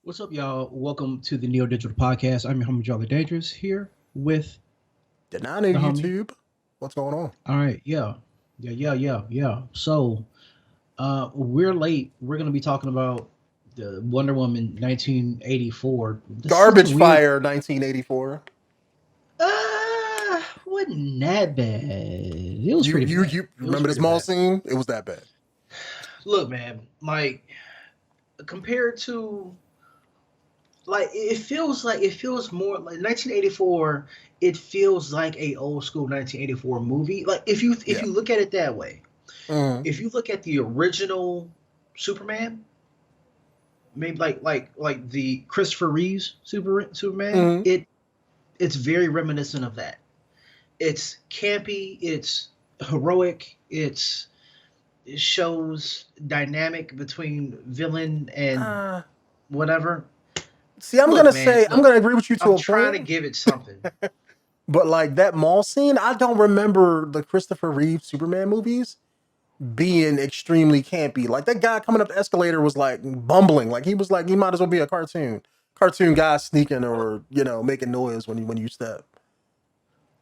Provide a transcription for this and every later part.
What's up, y'all? Welcome to the Neo Digital Podcast. I'm your homie Jolly Dangerous here with Denonu the homie. YouTube. What's going on? All right, yeah. We're late. We're gonna be talking about the Wonder Woman 1984. This is such a Garbage weird. Fire 1984. Wasn't that bad? It was You pretty you bad. you It was remember the pretty small bad. scene? It was that bad. Look, man, like compared to it feels more like 1984. It feels like a old school 1984 movie. Like if Yeah. you look at it that way, Mm-hmm. if you look at the original Superman, maybe like the Christopher Reeves Superman, Mm-hmm. it's very reminiscent of that. It's campy, it's heroic, it shows dynamic between villain and Uh, whatever. See, I'm Look, gonna man, say I'm look, gonna agree with you to I'm a trying to point, give it something. but like that mall scene, I don't remember the Christopher Reeve Superman movies being extremely campy. Like that guy coming up the escalator was like bumbling. Like he might as well be a cartoon guy sneaking or making noise when you step.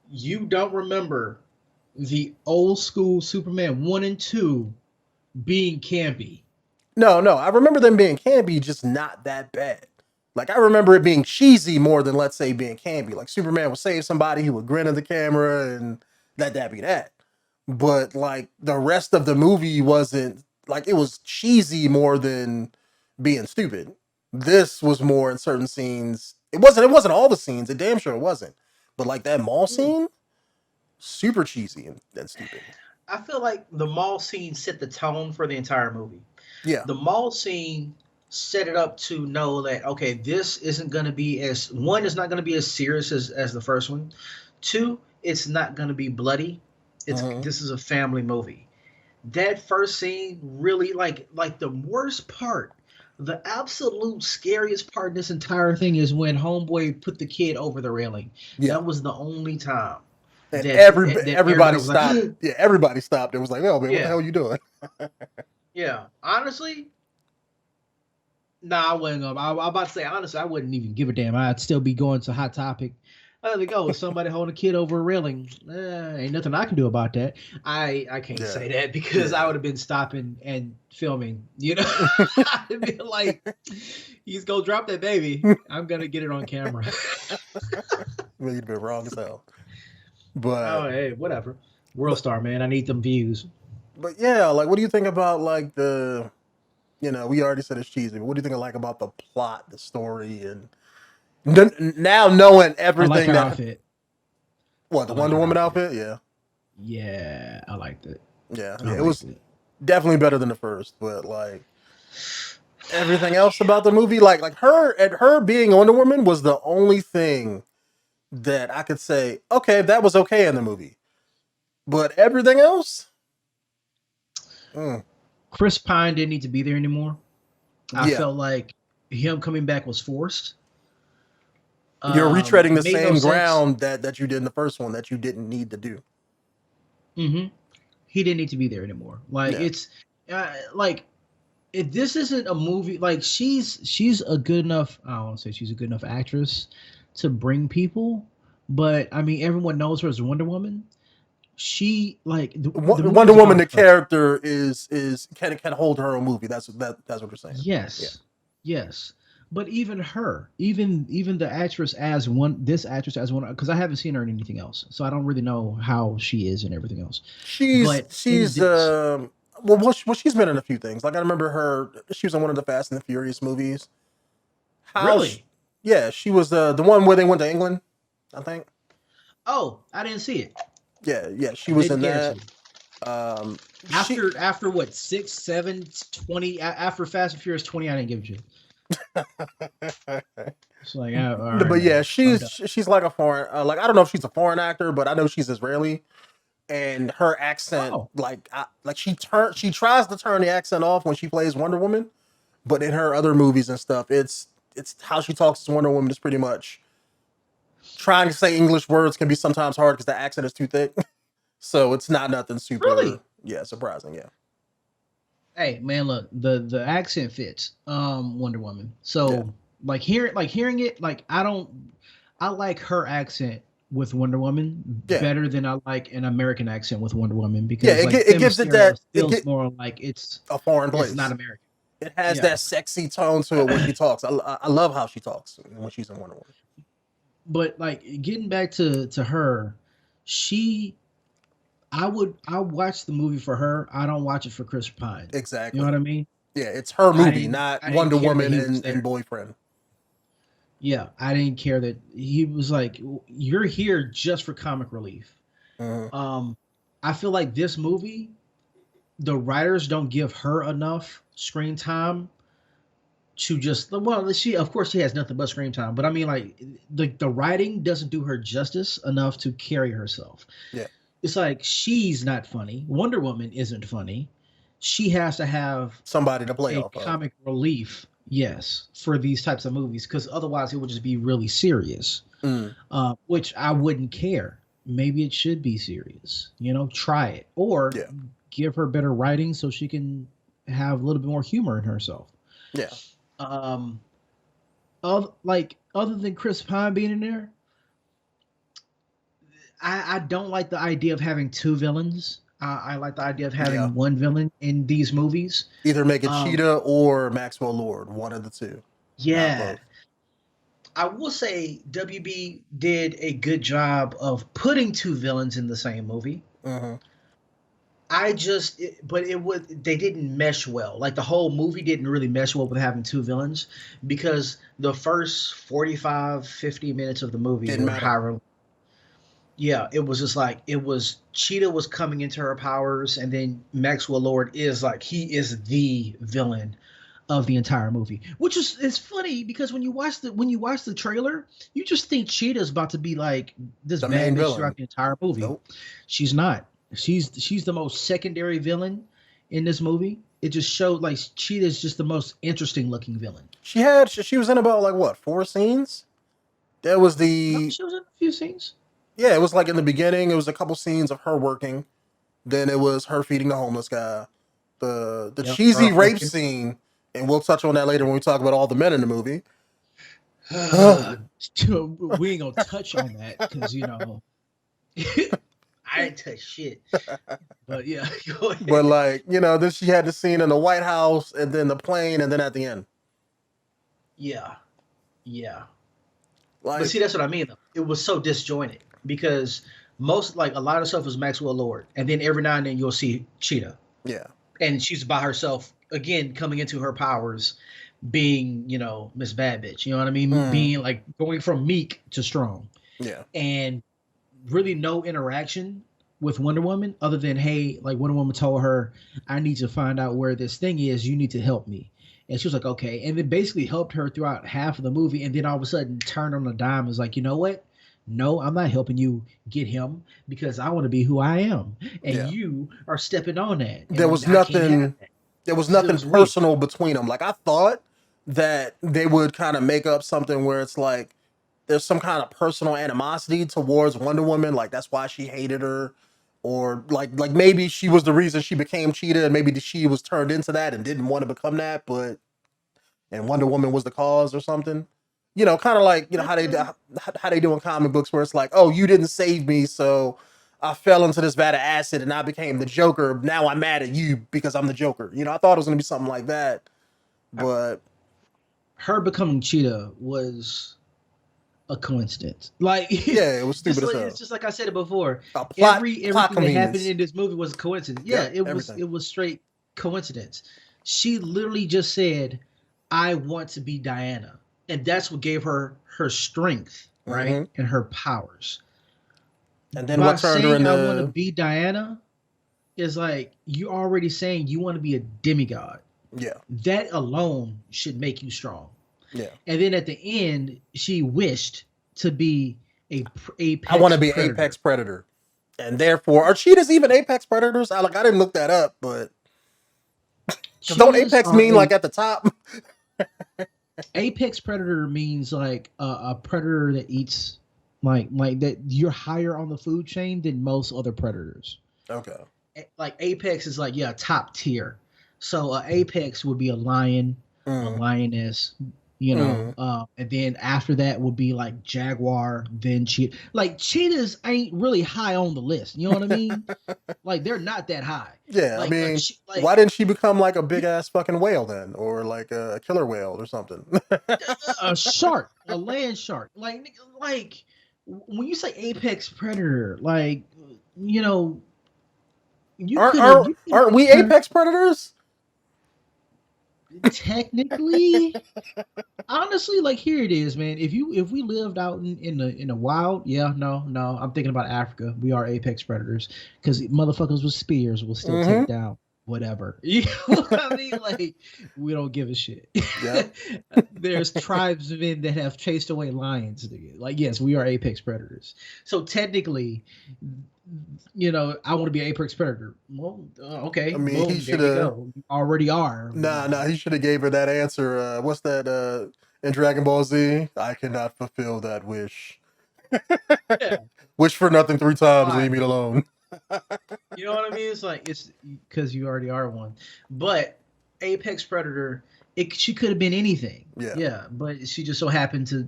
You don't remember the old school Superman 1 and 2 being campy. No, I remember them being campy, just not that bad. Like I remember it being cheesy more than let's say being campy. Like Superman would save somebody, he would grin at the camera, and that be that. But like the rest of the movie wasn't like it was cheesy more than being stupid. This was more in certain scenes. It wasn't all the scenes. It damn sure it wasn't. But like that mall scene, super cheesy and stupid. I feel like the mall scene set the tone for the entire movie. Yeah. The mall scene set it up to know that okay, this isn't going to be as one is not going to be as serious as the first one. Two, it's not going to be bloody. It's Hmm. this is a family movie. That first scene really like the worst part, the absolute scariest part in this entire thing is when homeboy put the kid over the railing. Yeah. That was the only time And that everybody everybody was like stopped. Yeah, everybody stopped. It was like, oh man, what the yeah, hell are you doing? yeah, honestly, nah, I wasn't gonna. I'm about to say honestly, I wouldn't even give a damn. I'd still be going to Hot Topic. There we go. Somebody holding a kid over a railing. Ain't nothing I can do about that. I can't Yeah, say that because I yeah. would have been stopping and filming. You know, I'd be like, he's gonna drop that baby. I'm gonna get it on camera. Well, you'd been wrong as hell. Oh, But hey, whatever. World but star, man. I need them views. but yeah, like what do you think about like we already said it's cheesy, but what do you think of like about the plot, the story, and now knowing I like everything her that outfit. what I the like Wonder her Woman outfit. outfit? Yeah, Yeah, I liked it. yeah. I It liked was it. definitely better than the first, but like everything else about the movie, like her being Wonder Woman was the only thing that I could say, okay, that was okay in the movie. But everything else, mm, Chris Pine didn't need to be there anymore. I yeah, felt like him coming back was forced. you're retreading It the made no same sense. ground that you did in the first one that you didn't need to do. Hmm. He didn't need to be there anymore. Like Yeah, it's like if this isn't a movie. Like she's a good enough. I don't want to say she's a good enough actress to bring people, but I mean everyone knows her as Wonder Woman. She like the movie Wonder was Woman, about the her. character is can hold her own movie. That's what you're saying. Yeah, Yes, yes. But even her, even the actress as one, this actress as one, because I haven't seen her in anything else, so I don't really know how she is and everything else. she's But in she's this, she's been in a few things. Like I remember her. She was in one of the Fast and the Furious movies. How? She, really, yeah, she was the one where they went to England. I think. oh, I didn't see it. Yeah, she was Didn't in care that. to. She After what 6, 7, 20 after Fast and Furious 20, I didn't give a shit. It's like, all right, but yeah, man, I'm done. she's like a foreign like I don't know if she's a foreign actor, but I know she's Israeli, and her accent Oh, like she tries to turn the accent off when she plays Wonder Woman, but in her other movies and stuff, it's how she talks as Wonder Woman is pretty much trying to say English words can be sometimes hard because the accent is too thick. So it's not nothing super really? surprising. Yeah, Hey, man, look, the accent fits Wonder Woman. yeah. So hearing it, like I like her accent with Wonder Woman Yeah, better than I like an American accent with Wonder Woman yeah. because like It gives it Themyscira that it feels get more like a foreign it's not place. American. It has Yeah. that sexy tone to it when she talks. I love how she talks when she's in Wonder Woman. But like getting back to her, she I watch the movie for her. I don't watch it for Chris Pine. You know Exactly. what I mean? Yeah, it's her movie, not I didn't Wonder care that Woman he was and there. Boyfriend. Yeah, I didn't care that he was like, you're here just for comic relief. Mhm. Um, I feel like this movie, the writers don't give her enough screen time to just well, she of course she has nothing but screen time, but I mean like the writing doesn't do her justice enough to carry herself. Yeah, It's like she's not funny. Wonder Woman isn't funny. She has to have somebody to play a off of. comic relief, yes, for these types of movies, because otherwise it would just be really serious. Mm, Which I wouldn't care. Maybe it should be serious. Try it or yeah, give her better writing so she can have a little bit more humor in herself. yeah. Um, other than Chris Pine being in there, I don't like the idea of having two villains. I like the idea of Yeah. having one villain in these movies. Either make it Um, Cheetah or Maxwell Lord, one of the two, not yeah, both. I will say WB did a good job of putting two villains in the same movie. Hmm. But it would they didn't mesh well. Like the whole movie didn't really mesh well with having two villains because the first 45, 50 minutes of the movie Didn't were matter. however. Yeah, it was just like it was Cheetah was coming into her powers, and then Maxwell Lord is like he is the villain of the entire movie. Which is it's funny because when you watch the trailer, you just think Cheetah's about to be like this The bad main bitch throughout villain. the entire movie. Nope. She's not. She's the most secondary villain in this movie. It just showed like Cheetah's just the most interesting looking villain. She was in about like what, 4 scenes? There was No, the she was in a few scenes. Yeah, it was like in the beginning, it was a couple scenes of her working. Then it was her feeding the homeless guy. The Yep, cheesy her rape hooking. scene, and we'll touch on that later when we talk about all the men in the movie. We ain't gonna touch on that because I didn't touch shit. But yeah, go But ahead. like, then she had the scene in the White House and then the plane and then at the end. Yeah, yeah. But Like, see, that's what I mean. Though. It was so disjointed because most like a lot of stuff was Maxwell Lord, and then every now and then you'll see Cheetah, yeah. and she's by herself again, coming into her powers, being Miss Bad Bitch. You know what I mean? Mm, Being like going from meek to strong, yeah. and really no interaction with Wonder Woman other than hey, like Wonder Woman told her, I need to find out where this thing is. You need to help me. And she was like, okay. And then basically helped her throughout half of the movie. And then all of a sudden turned on a dime and was like, you know what? No, I'm not helping you get him because I want to be who I am. And Yeah. you are stepping on that. There And was I can't have nothing that. there was It nothing was weird. personal between them. Like I thought that they would kind of make up something where it's like there's some kind of personal animosity towards Wonder Woman, like that's why she hated her, or like maybe she was the reason she became Cheetah, and maybe she was turned into that and didn't want to become that, but and Wonder Woman was the cause or something. Kind of like how they do in comic books, where it's like, oh, you didn't save me, so I fell into this vat of acid and I became the Joker. Now I'm mad at you because I'm the Joker. I thought it was gonna be something like that, but Her becoming Cheetah was a coincidence. Like yeah, it was stupid as it's hell. just like I said it before. A plot Everything that happened convenience. in this movie was a coincidence. Yeah, Yep, everything. it was straight coincidence. She literally just said, "I want to be Diana," and that's what gave her her strength, right, Hmm. and her powers. And then By what turned her saying I want to into be Diana is like you already saying you want to be a demigod. yeah, That alone should make you strong. yeah. And then at the end, she wished to be a I want apex to be predator. Apex Predator, and therefore, are cheetahs even Apex Predators? I didn't look that up, but because don't Cheetahs Apex are mean a like at the top? apex predator means like a predator that eats like that you're higher on the food chain than most other predators. Okay. Like apex is like yeah top tier. So apex would be a lion, a Mm, lioness. Mm. And then after that would be like jaguar, then cheetah. Like cheetahs ain't really high on the list. You know what I mean? Like they're not that high. Yeah, I Like mean, like why didn't she become like a big ass fucking whale then, or like a killer whale or something? a shark, a land shark. Like when you say apex predator, like you know, aren't aren't you could aren't have we turned apex predators? technically. Honestly, like here it is, man. If we lived out in the wild, yeah, no, I'm thinking about Africa. We are apex predators because motherfuckers with spears will still Mm-hmm. take down whatever. You know what I mean? Like we don't give a shit. Yep. There's tribesmen that have chased away lions. Like yes, we are apex predators. So technically, I want to be an apex predator. Well, I okay, mean, he boom, there should you have. go. You already are. Nah. He should have gave her that answer. What's that? In Dragon Ball Z, I cannot fulfill that wish. Yeah. Wish for nothing three times. Why? Leave me alone. You know what I mean? It's like it's because you already are one. But Apex Predator, she could have been anything. Yeah. Yeah, but she just so happened to.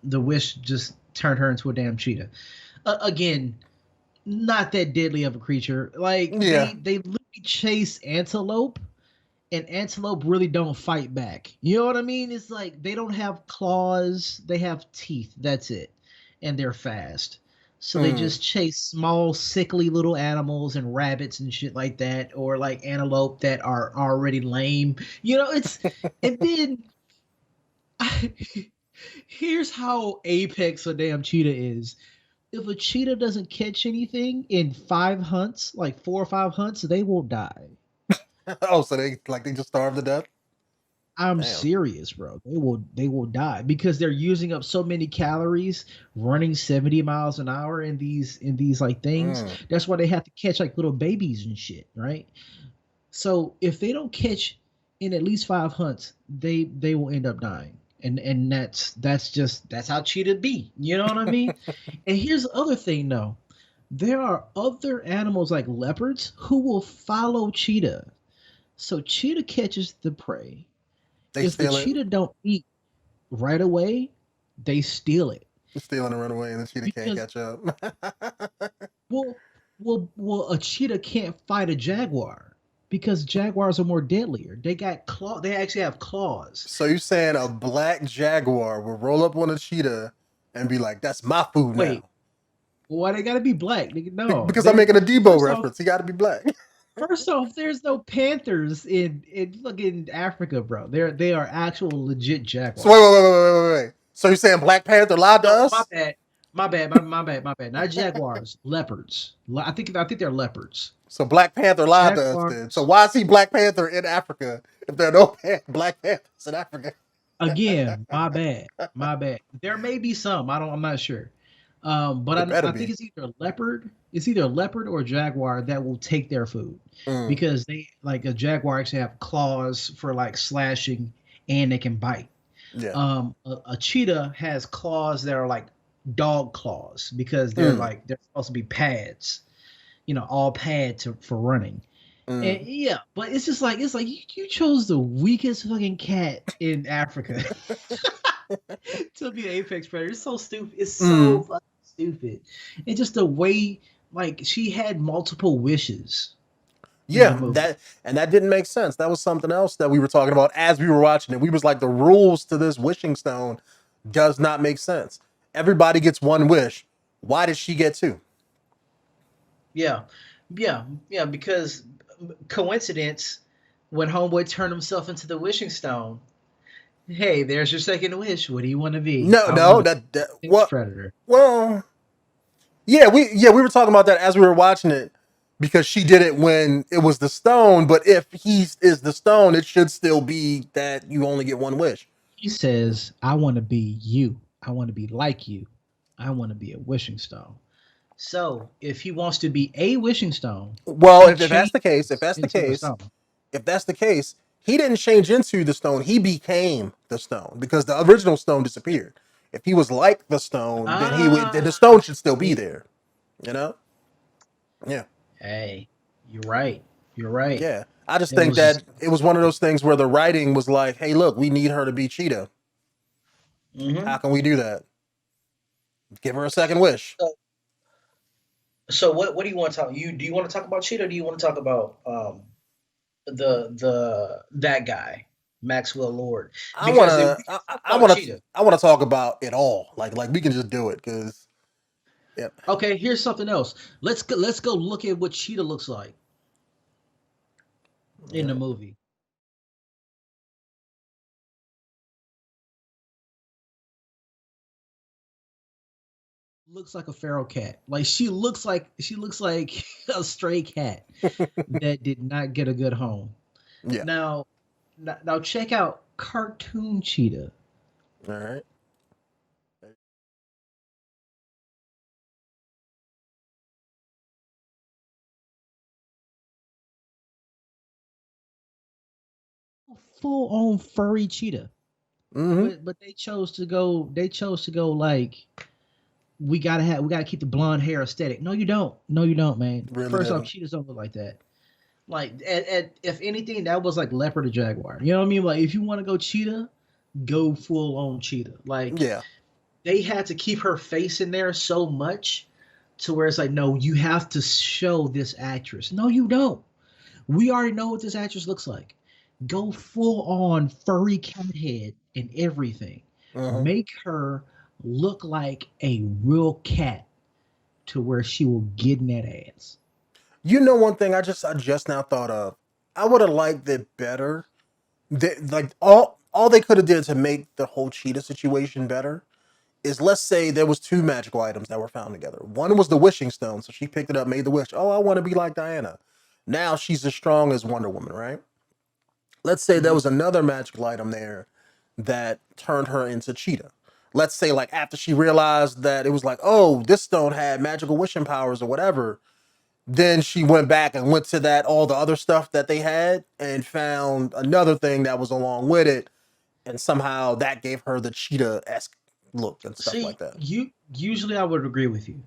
The wish just turned her into a damn cheetah. Again, not that deadly of a creature. Like Yeah. they literally chase antelope, and antelope really don't fight back. You know what I mean? It's like they don't have claws, they have teeth. That's it. And they're fast. So they Mm. just chase small, sickly little animals and rabbits and shit like that, or like antelope that are already lame. It's and then here's how apex a damn cheetah is. If a cheetah doesn't catch anything in 5 hunts, like 4 or 5 hunts, they will die. Oh, so they just starved to death. I'm Damn. serious, bro. They will die because they're using up so many calories running 70 miles an hour in these like things. Mm. That's why they have to catch like little babies and shit, right? So if they don't catch in at least 5 hunts, they will end up dying. And that's how cheetah be. You know what I mean? And here's the other thing though. There are other animals like leopards who will follow cheetah. So cheetah catches the prey. They If the steal it, cheetah don't eat right away, they steal it steal it and run away, and the cheetah can't because catch up. well, a cheetah can't fight a jaguar because jaguars are more deadlier. They got claw. They actually have claws. So you saying a black jaguar will roll up on a cheetah and be like, "That's my food Wait, now"? why they gotta be black? No, Because I'm they're making a Debo first off. reference. He got to be black. First off, there's no panthers in fucking Africa, bro. They are actual legit So wait, wait, jaguars. wait, wait, wait, wait, wait. So you're saying Black Panther lied to No, my us? bad. My bad. My bad. Not jaguars, leopards. I think they're leopards. So Black Panther lied to us then. So Jaguars. why is he Black Panther in Africa if there are no Black Panthers in Africa? Again, my bad. My bad. There may be some. I'm not sure. But It better I think be. it's either a leopard. It's either a leopard or a jaguar that will take their food Mm, because they like a jaguar actually have claws for like slashing and they can bite. yeah. A cheetah has claws that are like dog claws because Mm, they're supposed to be pads. All pad for running. And mm. yeah, but it's like you chose the weakest fucking cat in Africa to be an apex predator. It's so stupid. It's so Mm. fucking stupid. And just the way like she had multiple wishes in the Yeah, movie. that didn't make sense. That was something else that we were talking about as we were watching it. We was like, the rules to this wishing stone does not make sense. Everybody gets one wish. Why did she get two? Yeah, yeah, because coincidence when Homeboy turned himself into the wishing stone. Hey, there's your second wish. What do you want to be? No, I want no, to be that an apex what? predator. Well, we were talking about that as we were watching it because she did it when it was the stone. But if he is the stone, it should still be that you only get one wish. He says, I want to be you. I want to be like you. I want to be a wishing stone. So if he wants to be a wishing stone, Well, he if that's the case, changes into a stone. if that's the case, he didn't change into the stone. He became the stone because the original stone disappeared. If he was like the stone, then the Ah, stone should still be see? there. You know? Yeah. Hey, you're right. You're right. Yeah. I just It think was just that it was one of those things where the writing was like, hey, look, we need her to be Cheetah. How hmm can we do that? Give her a second wish. so, so what do you want to talk? Do you want to talk about Cheetah or do you want to talk about the that guy, Maxwell Lord? I Because if wanna we I, just talk I about wanna Cheetah, I wanna talk about it all. Like we can just do it because yeah. okay, here's something else. Let's go look at what Cheetah looks like in the Yeah. movie. Looks like a feral cat. Like she looks like a stray cat that did not get a good home. Yeah. Now, now check out cartoon Cheetah. All right. Full on furry cheetah. Mm-hmm. But they chose to go like we gotta keep the blonde hair aesthetic. No, you don't. No, you don't, man. Really First off, didn't. cheetahs don't look like that. Like if anything, that was like leopard or jaguar. You know what I mean? Like if you want to go cheetah, go full on cheetah. Like Yeah. they had to keep her face in there so much to where it's like, no, you have to show this actress. No, you don't. We already know what this actress looks like. Go full on furry cat head and everything. Uh-huh. Make her look like a real cat to where she will get in that ass. You know one thing I just now thought of. I would have liked it better. Like all they could have did to make the whole cheetah situation better is, let's say there was two magical items that were found together. One was the wishing stone, so she picked it up, made the wish. Oh, I want to be like Diana. Now she's as strong as Wonder Woman, right? Let's say there Mhm. was another magical item there that turned her into Cheetah. Let's say like after she realized that it was like, oh, this stone had magical wishing powers or whatever, then she went back and went to that all the other stuff that they had and found another thing that was along with it, and somehow that gave her the cheetah-esque look and stuff like See, that. you usually I would agree with you.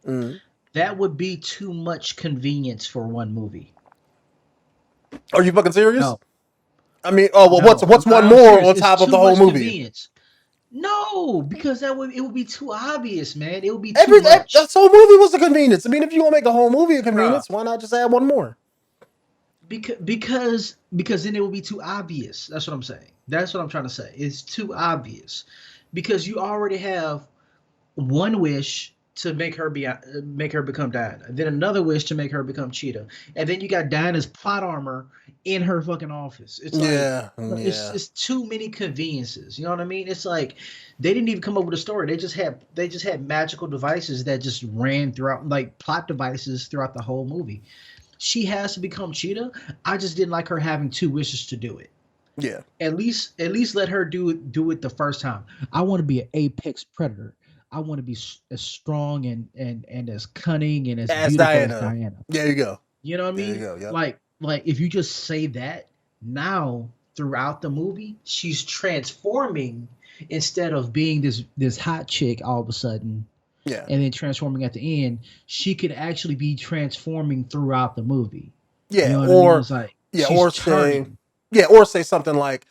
Mm. That would be too much convenience for one movie. Are you fucking serious? No, I mean, oh well, what's no, what's one I'm more serious. on It's top of too the whole much movie? convenience. No, because it would be too obvious, man. It would be too Every that much. whole movie was a convenience. I mean, if you want to make a whole movie a Bruh, convenience, why not just add one more? because then it would be too obvious. That's what I'm saying. That's what I'm trying to say. It's too obvious because you already have one wish to make her become Diana, then another wish to make her become Cheetah, and then you got Diana's plot armor in her fucking office. It's like Yeah, it's yeah. it's too many conveniences. You know what I mean? It's like they didn't even come up with a story. They just had magical devices that just ran throughout, like plot devices throughout the whole movie. She has to become Cheetah. I just didn't like her having two wishes to do it. Yeah. At least let her do it the first time. I want to be an apex predator. I want to be as strong and as cunning and as As beautiful as Diana. Diana. There you go. You know what I There you mean? go. Yep. Like if you just say that now throughout the movie, she's transforming instead of being this hot chick all of a sudden Yeah. and then transforming at the end. She could actually be transforming throughout the movie. You Yeah. know what I mean? Or It's like yeah. she's Or say turning. yeah. Or say something like,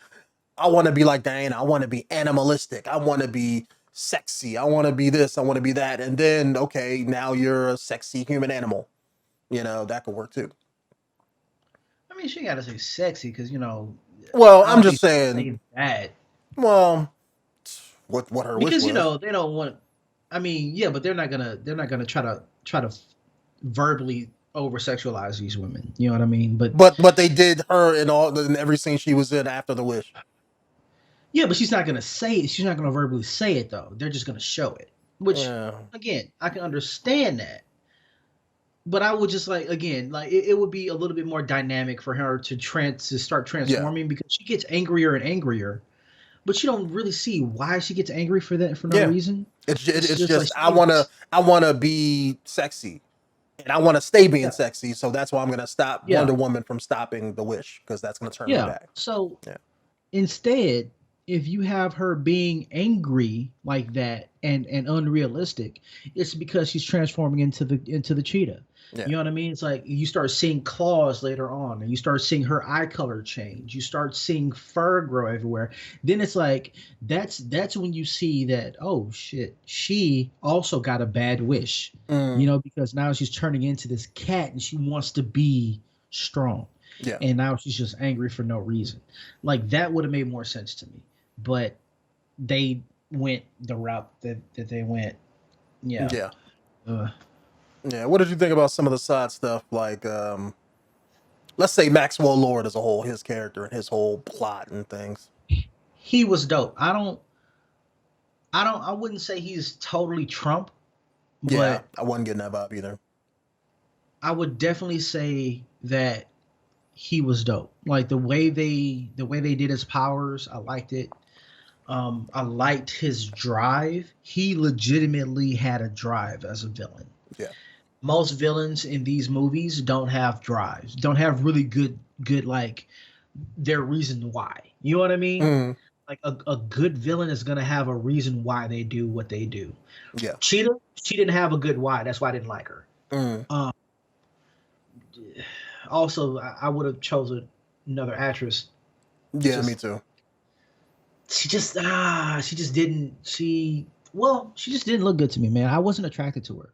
I want to be like Diana. I want to be animalistic. I want to be sexy. I want to be this. I want to be that. And then okay, now you're a sexy human animal. That could work too. I mean, she gotta say sexy because Well, I I'm don't think just she saying. say that Well, what her wish because was. they don't want. I mean, yeah, but they're not gonna try to verbally over sexualize these women. You know what I mean? But But they did her in every scene she was in after the wish. yeah, but she's not gonna say it. She's not gonna verbally say it though. They're just gonna show it. Which Yeah. again, I can understand that. But I would just like again, like it would be a little bit more dynamic for her to start Yeah. transforming because she gets angrier and angrier, but you don't really see why she gets angry for that for no Yeah. reason. It's It's just like just she needs. I wanna be sexy, and I want to stay being Yeah, sexy. So that's why I'm gonna stop yeah, Wonder Woman from stopping the wish, because that's gonna turn me yeah. back. So Yeah. instead, if you have her being angry like that and unrealistic, it's because she's transforming into the cheetah. Yeah. You know what I mean? It's like you start seeing claws later on, and you start seeing her eye color change. You start seeing fur grow everywhere. Then it's like that's when you see that, oh shit, she also got a bad wish. Mm. Because now she's turning into this cat and she wants to be strong. Yeah. And now she's just angry for no reason. Like that would have made more sense to me. But they went the route that they went. Yeah. Yeah. Uh, Yeah. What did you think about some of the side stuff, like let's say Maxwell Lord as a whole, his character and his whole plot and things? he was dope. I wouldn't say he's totally Trump, Yeah, but I wasn't getting that vibe either. I would definitely say that he was dope. Like the way they did his powers, I liked it. I liked his drive. He legitimately had a drive as a villain. Yeah. Most villains in these movies don't have drives, don't have really good like their reason why. You know what I mean? Mm. Like a good villain is gonna have a reason why they do what they do. Yeah. Cheetah, she didn't have a good why. That's why I didn't like her. Mm. Um, Also, I would have chosen another actress. Yeah, me Just too. she just didn't look good to me, man. I wasn't attracted to her.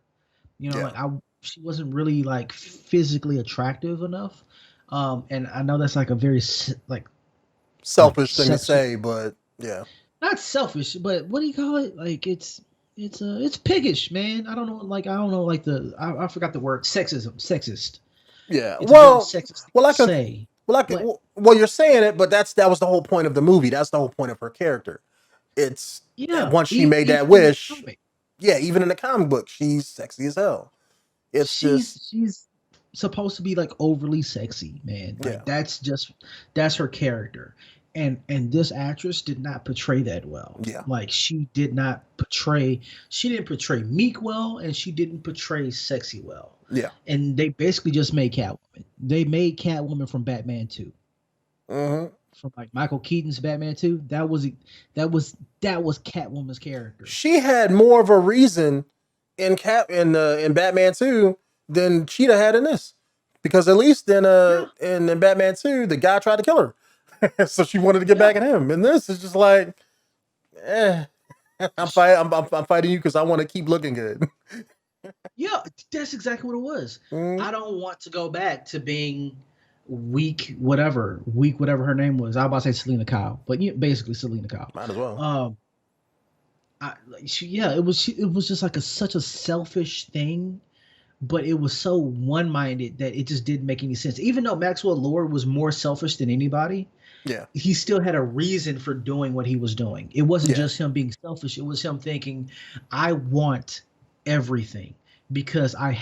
Yeah. Like she wasn't really like physically attractive enough. And I know that's like a very like Selfish thing to sexual, say, but yeah. not selfish, but what do you call it? Like it's piggish, man. I don't know like I forgot the word sexist. Yeah. It's a very sexist thing Well, to I can, say. But well, you're saying it, but that was the whole point of the movie. That's the whole point of her character. It's yeah, once she made that even in the wish, comic, yeah, even in the comic book, she's sexy as hell. It's just, she's supposed to be like overly sexy, man. yeah, Like that's her character. And this actress did not portray that well. yeah, Like she didn't portray meek well, and she didn't portray sexy well. yeah. And they basically just made Catwoman. They made Catwoman from Batman 2. Hmm. From like Michael Keaton's Batman 2. That was Catwoman's character. She had more of a reason in Batman 2 than Cheetah had in this, because at least Yeah. in Batman 2 the guy tried to kill her, so she wanted to get Yeah. back at him. And this is just like, eh, I'm fighting you because I want to keep looking good. Yeah, that's exactly what it was. Mm, I don't want to go back to being weak whatever her name was. I was about to say Selena Kyle, but basically Selena Kyle. might as well. Um, it was just like such a selfish thing, but it was so one-minded that it just didn't make any sense. Even though Maxwell Lord was more selfish than anybody, Yeah, he still had a reason for doing what he was doing. It wasn't yeah, just him being selfish. It was him thinking, I want everything because I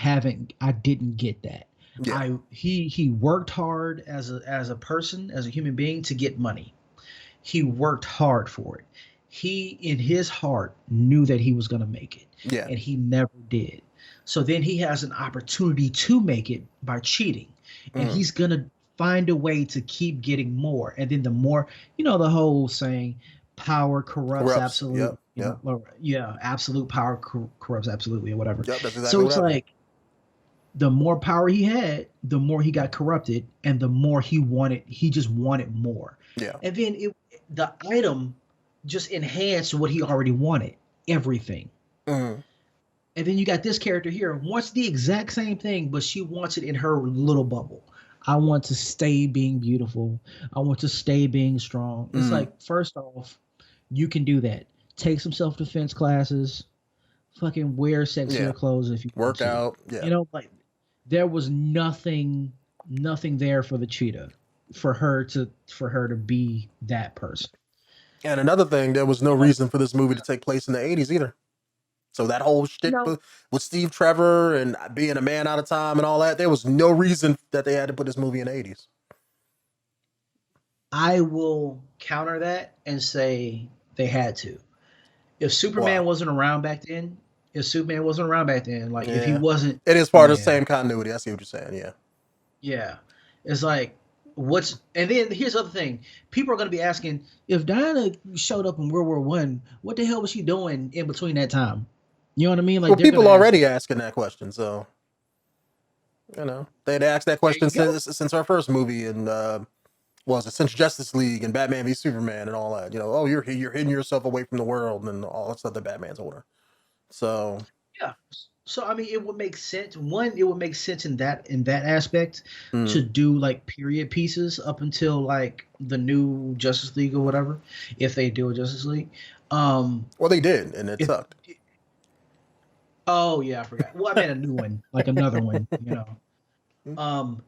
didn't get that. yeah, He worked hard as a person, as a human being to get money. He worked hard for it. He in his heart knew that he was going to make it, yeah. and he never did. So then he has an opportunity to make it by cheating, and Mm. he's going to find a way to keep getting more. And then the more, the whole saying, power corrupts Corrupts. absolute, Yep, yep, or, yeah, absolute power corrupts absolutely or whatever. yep. That's exactly So what it's happened. like the more power he had, the more he got corrupted, and the more he just wanted more. Yeah. And then the item just enhanced what he already wanted, everything. Mm. And then you got this character here, wants the exact same thing, but she wants it in her little bubble. I want to stay being beautiful. I want to stay being strong. It's Mm. like, first off, you can do that. Take some self defense classes. Fucking wear Yeah. sexier clothes if you want to. Workout. Yeah. Like there was nothing there for the cheetah, for her to be that person. And another thing, there was no reason for this movie to take place in the 80s either. So that whole shtick No, with Steve Trevor and being a man out of time and all that, there was no reason that they had to put this movie in the 80s. I will counter that and say they had to. If Wow. Superman wasn't around back then, like if he Yeah. wasn't, It is part of the yeah, same continuity. I see what you're saying. Yeah. yeah, it's like and then here's the other thing: people are going to be asking if Diana showed up in World War I, what the hell was she doing in between that time? You know what I mean? Like Well, they're going people to ask already that. asking that question. So You know, they'd asked that There question you go. since our first movie, and was it since Justice League and Batman v Superman and all that? You know, oh, you're hiding yourself away from the world and all that stuff that Batman's order. So, Yeah. So I mean, it would make sense. One, it would make sense in that aspect to mm. do like period pieces up until like the new Justice League or whatever, if they do a Justice League. Um, Well, they did, and it if sucked. oh yeah, I forgot. Well, I meant a new one, like another one. Um,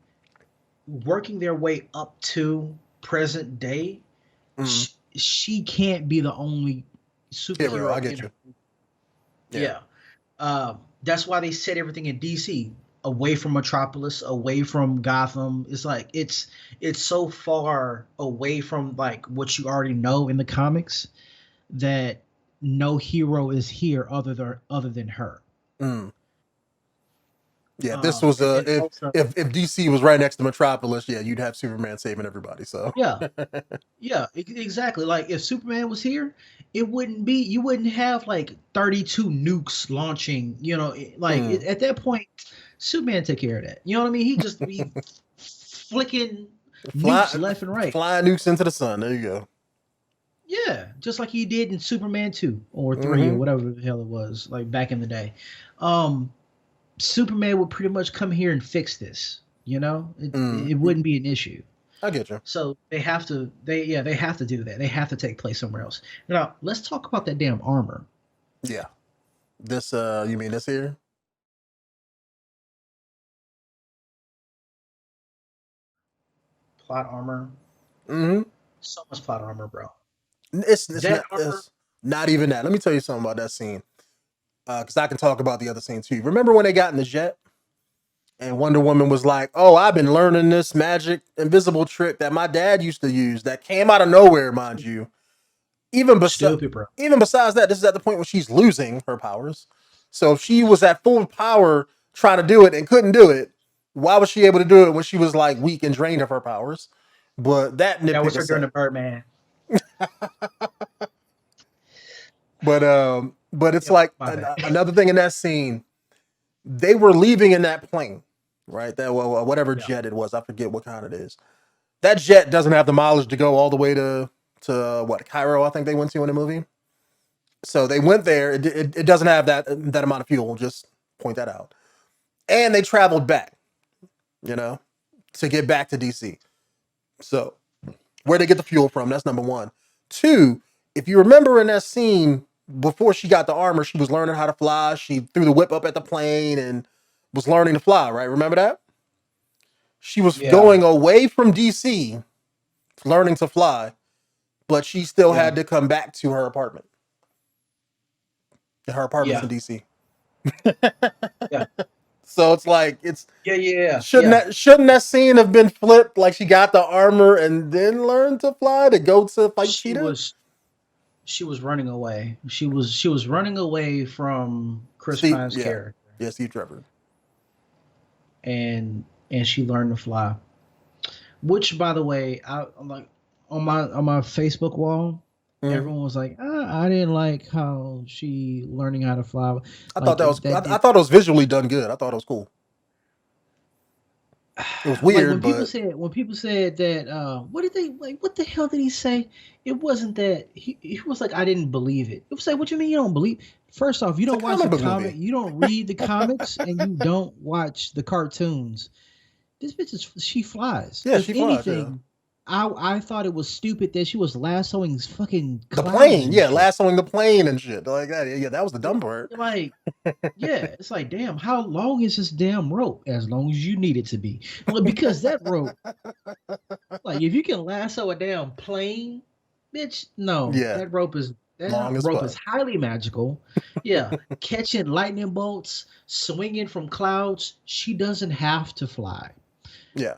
working their way up to present day, Mm. she can't be the only Hero, I superhero in get her. you. Yeah. Yeah. That's why they set everything in DC, away from Metropolis, away from Gotham. It's like it's so far away from like what you already know in the comics that no hero is here other than her. Mm. Yeah, this was And also, if DC was right next to Metropolis, yeah, you'd have Superman saving everybody. So, yeah, yeah, exactly. Like if Superman was here, it wouldn't be you wouldn't have like 32 nukes launching. mm. At that point, Superman took care of that. You know what I mean? He just be flicking nukes fly left and right. flying nukes into the sun. There you go. Yeah, just like he did in Superman 2 or 3 or Mm-hmm. whatever the hell it was, like back in the day. Um, Superman would pretty much come here and fix this. Mm. It wouldn't be an issue. I get you. So they have to do that. They have to take place somewhere else. Now let's talk about that damn armor. Yeah. This you mean this here? Plot armor. Mm-hmm. So much plot armor, bro. It's That not armor. even that. Let me tell you something about that scene. Because I can talk about the other scene too. Remember when they got in the jet and Wonder Woman was like, "Oh, I've been learning this magic invisible trick that my dad used to use that came out of nowhere, mind you." Even besides, Stupid, bro. even besides that, this is at the point where she's losing her powers. So if she was at full power trying to do it and couldn't do it, why was she able to do it when she was like weak and drained of her powers? But that That nitpick was her during aside. the Birdman. But it's Yep, like my bad. another thing in that scene. They were leaving in that plane, right? That whatever Yeah. jet it was, I forget what kind it is. That jet doesn't have the mileage to go all the way to what Cairo, I think they went to in the movie. So they went there. It doesn't have that amount of fuel. Just point that out. And they traveled back, you know, to get back to DC. So where they get the fuel from? That's number one. Two, if you remember in that scene before she got the armor, she was learning how to fly. She threw the whip up at the plane and was learning to fly. Right? Remember that? She was Yeah. going away from DC, learning to fly, but she still Yeah. had to come back to her apartment. Her apartment's in Yeah. DC. Yeah. So it's like Yeah. Yeah. shouldn't Yeah. that scene have been flipped? Like she got the armor and then learned to fly to go to fight She Cheetah? was she was running away. She was running away from Chris Steve, Pine's yeah, character, yeah, Steve Trevor. and she learned to fly. Which, by the way, I'm like on my Facebook wall, Mm. everyone was like, I didn't like how she learning how to fly. I thought Like that was that I did thought it was visually done good. I thought it was cool. It was like weird, but when people said that what did they like what the hell did he say? It wasn't that he was like I didn't believe it. It was like what you mean you don't believe? First off, you it's a don't watch comic the book comic, movie. you don't read the comics, and you don't watch the cartoons. This bitch is she flies. Yeah, If she flies. Yeah, anything, I thought it was stupid that she was lassoing fucking the clouds plane. and Yeah, shit. lassoing the plane and shit like that. Yeah, that was the dumb part. Like, yeah, it's like, damn, how long is this damn rope? As long as you need it to be. Well, because that rope, like, if you can lasso a damn plane, bitch, no, Yeah, that long as rope is fuck. highly magical. Yeah, catching lightning bolts, swinging from clouds. She doesn't have to fly. Yeah,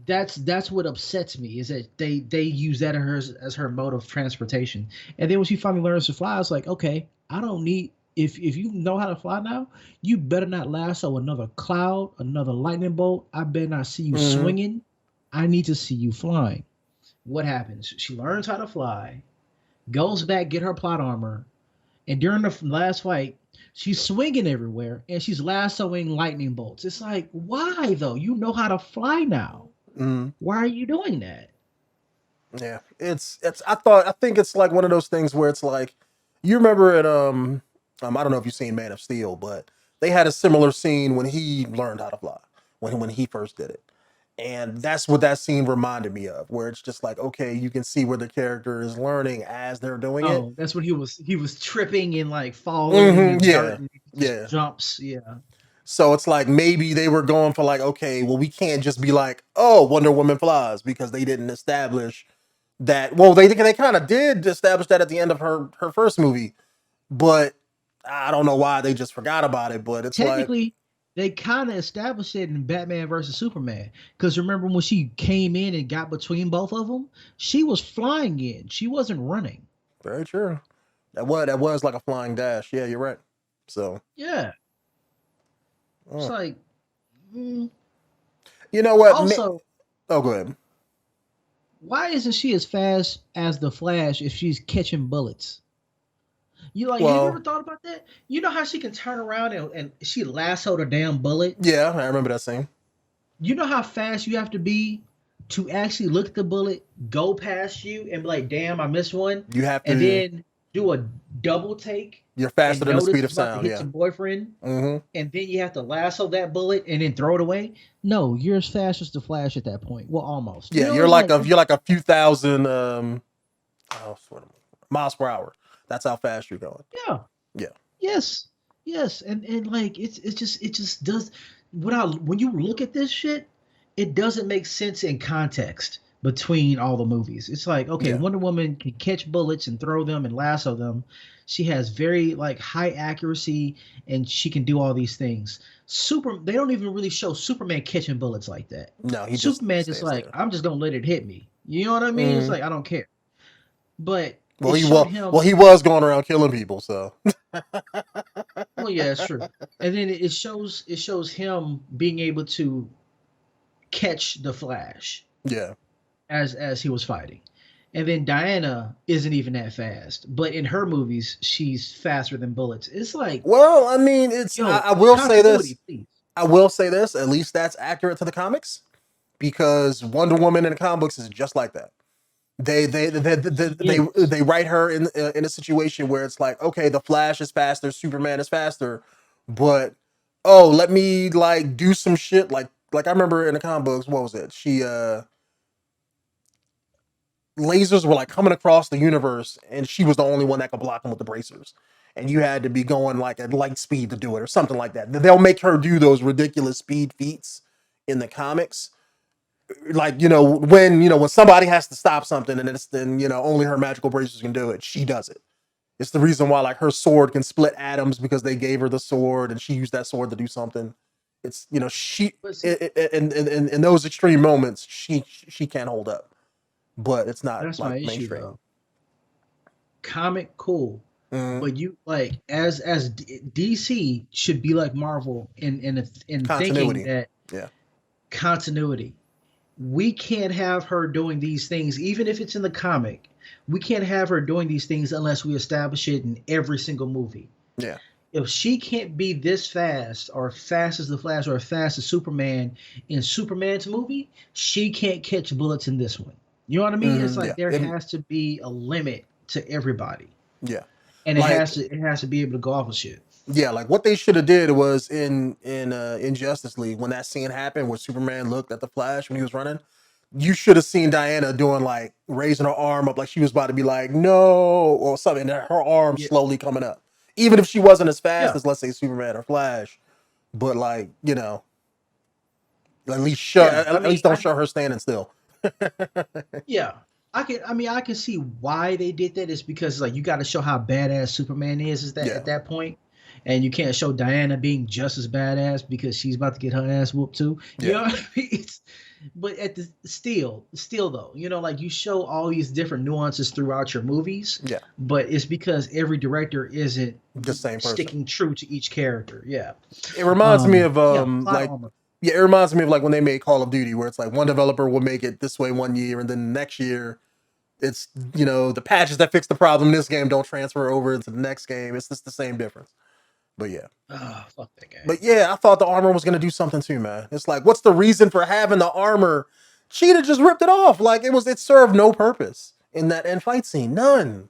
That's what upsets me is that they use that as her mode of transportation. And then when she finally learns to fly, it's like, okay, I don't need if you know how to fly now, you better not lasso another cloud, another lightning bolt. I better not see you hmm swinging. I need to see you flying. What happens? She learns how to fly, goes back, get her plot armor, And during the last fight, she's swinging everywhere and she's lassoing lightning bolts. It's like, why though? You know how to fly now. Mm, Why are you doing that? yeah, it's. I think it's like one of those things where it's like, you remember it. I don't know if you've seen Man of Steel, but they had a similar scene when he learned how to fly when he first did it. And that's what that scene reminded me of, where it's just like, okay, you can see where the character is learning as they're doing it. Oh, that's when he was tripping and like falling and Yeah, dirt and he just yeah. jumps. Yeah. So it's like maybe they were going for like, okay, well, we can't just be like, oh, Wonder Woman flies, because they didn't establish that. Well, they kind of did establish that at the end of her first movie, but I don't know why they just forgot about it. But it's like, Technically, they kind of established it in Batman versus Superman. Because remember when she came in and got between both of them, she was flying in. She wasn't running. very true. That was like a flying dash. Yeah, you're right. So, Yeah. It's uh, like, mm. you know what? Also, Oh, go ahead. why isn't she as fast as the Flash if she's catching bullets? Have you ever Well, thought about that? You know how she can turn around and she lassoed a damn bullet? yeah, I remember that scene. You know how fast you have to be to actually look at the bullet, go past you, and be like, damn, I missed one, You have and to. then do a double take You're faster and than the notice speed it's of about to sound. hit Yeah. your boyfriend, Mm-hmm. and then you have to lasso that bullet and then throw it away. No, you're as fast as the Flash at that point. Well, almost. Yeah, It's like, you're like a few thousand miles per hour. That's how fast you're going. yeah, Yeah. yes, yes, and like it just does. When you look at this shit, it doesn't make sense in context between all the movies. It's like, okay, Yeah. Wonder Woman can catch bullets and throw them and lasso them. She has very like high accuracy and she can do all these things. They don't even really show Superman catching bullets like that. No, he just Superman just stays like, there. I'm just gonna let it hit me. You know what I mean? It's Mm. like I don't care. But Well, it showed well, him. he was going around killing people, so Well, yeah, it's true. And then it shows him being able to catch the Flash yeah. as he was fighting. And then Diana isn't even that fast, but in her movies, she's faster than bullets. It's like, Well, I mean, it's yo, I will say this. continuity, please. I will say this. At least that's accurate to the comics, because Wonder Woman in the comic books is just like that. She is. They write her in a situation where it's like, okay, the Flash is faster, Superman is faster, but oh, let me like do some shit like I remember in the comic books, what was it? She lasers were like coming across the universe, and she was the only one that could block them with the bracers. And you had to be going like at light speed to do it, or something like that. They'll make her do those ridiculous speed feats in the comics, like when somebody has to stop something, and it's then only her magical bracers can do it. She does it. It's the reason why like her sword can split atoms, because they gave her the sword and she used that sword to do something. It's she But see, in those extreme moments she can't hold up, but it's not that's my like issue mainstream. though. Comic, cool. Mm, But you like DC should be like Marvel in thinking continuity. that Yeah. continuity. We can't have her doing these things, even if it's in the comic. We can't have her doing these things unless we establish it in every single movie. Yeah. If she can't be this fast, or fast as the Flash, or fast as Superman in Superman's movie, she can't catch bullets in this one. You know what I mean? It's Yeah. like there has to be a limit to everybody, Yeah. and it Like has to it has to be able to go off of shit. yeah, like what they should have did was in Justice League, when that scene happened where Superman looked at the Flash when he was running. You should have seen Diana doing like raising her arm up like she was about to be like no or something, and her arm Yeah, slowly coming up, even if she wasn't as fast yeah, as, let's say, Superman or Flash. But like at least show yeah. at least don't show her standing still. Yeah, I can see why they did that. Is because like you got to show how badass Superman is that Yeah. at that point, and you can't show Diana being just as badass because she's about to get her ass whooped too. You know Yeah. what I mean? But at the still though, like you show all these different nuances throughout your movies, Yeah. but it's because every director isn't The same person. sticking true to each character. Yeah. It reminds me of Yeah. Plot like armor. yeah, it reminds me of like when they made Call of Duty, where it's like one developer will make it this way one year, and then the next year It's, the patches that fix the problem in this game don't transfer over into the next game. It's just the same difference. But yeah. Oh, fuck that game. But yeah, I thought the armor was gonna do something too, man. It's like, what's the reason for having the armor? Cheetah just ripped it off. Like it served no purpose in that end fight scene. None.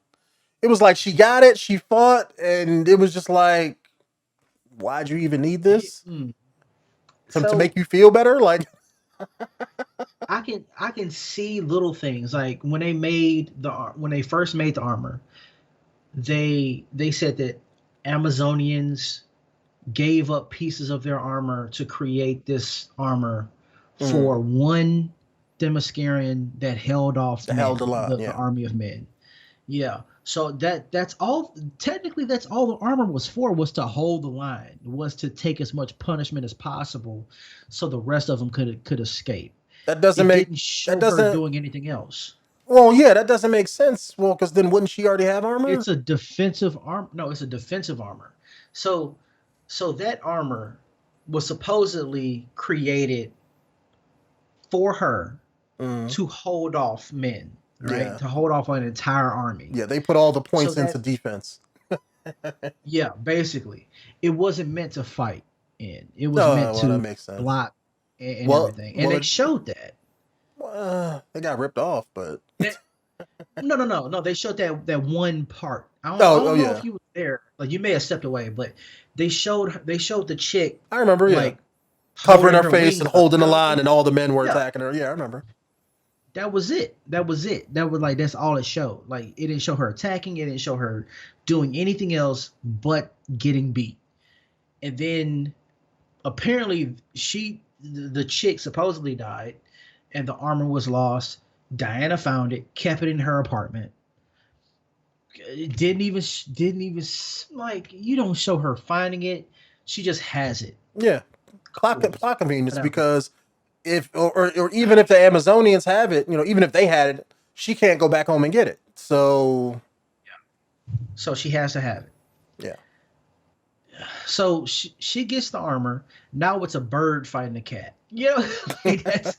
It was like she got it, she fought, and it was just like, why'd you even need this? Mm. To make So you feel better? Like, I can see little things like when they first made the armor, they said that Amazonians gave up pieces of their armor to create this armor mm, for one Themyscirian that held off the hell the men, line, the yeah. army of men. Yeah. So that's all technically that's all the armor was for, was to hold the line, was to take as much punishment as possible so the rest of them could escape. That doesn't It make didn't that show her doesn't doing anything else. well, yeah, that doesn't make sense. Well, because then wouldn't she already have armor? It's a defensive arm. No, it's a defensive armor. So, so that armor was supposedly created for her Mm, to hold off men, right? yeah. To hold off an entire army. Yeah, they put all the So points into that, defense. yeah, basically, it wasn't meant to fight in. It was Oh, meant well, that to makes sense. block and Well, everything, and well, they showed that. they got ripped off, but That no, no, no, no. They showed that one part. I oh don't know yeah, if you were there. Like you may have stepped away, but they showed the chick I remember. Yeah, like covering holding her her face and wings up. holding You the know what I line, mean? and all the men were Yeah, attacking her. Yeah, I remember. that was it. That was it. That was like that's all it showed. Like it didn't show her attacking. It didn't show her doing anything else but getting beat. And then apparently the chick supposedly died, and the armor was lost. Diana found it, kept it in her apartment. It didn't even like you don't show her finding it. She just has it. Yeah, Cool. plot convenience Whatever. because if or even if the Amazonians have it, even if they had it, she can't go back home and get it. So So she has to have it. yeah, So she gets the armor. Now it's a bird fighting a cat. You know, like that's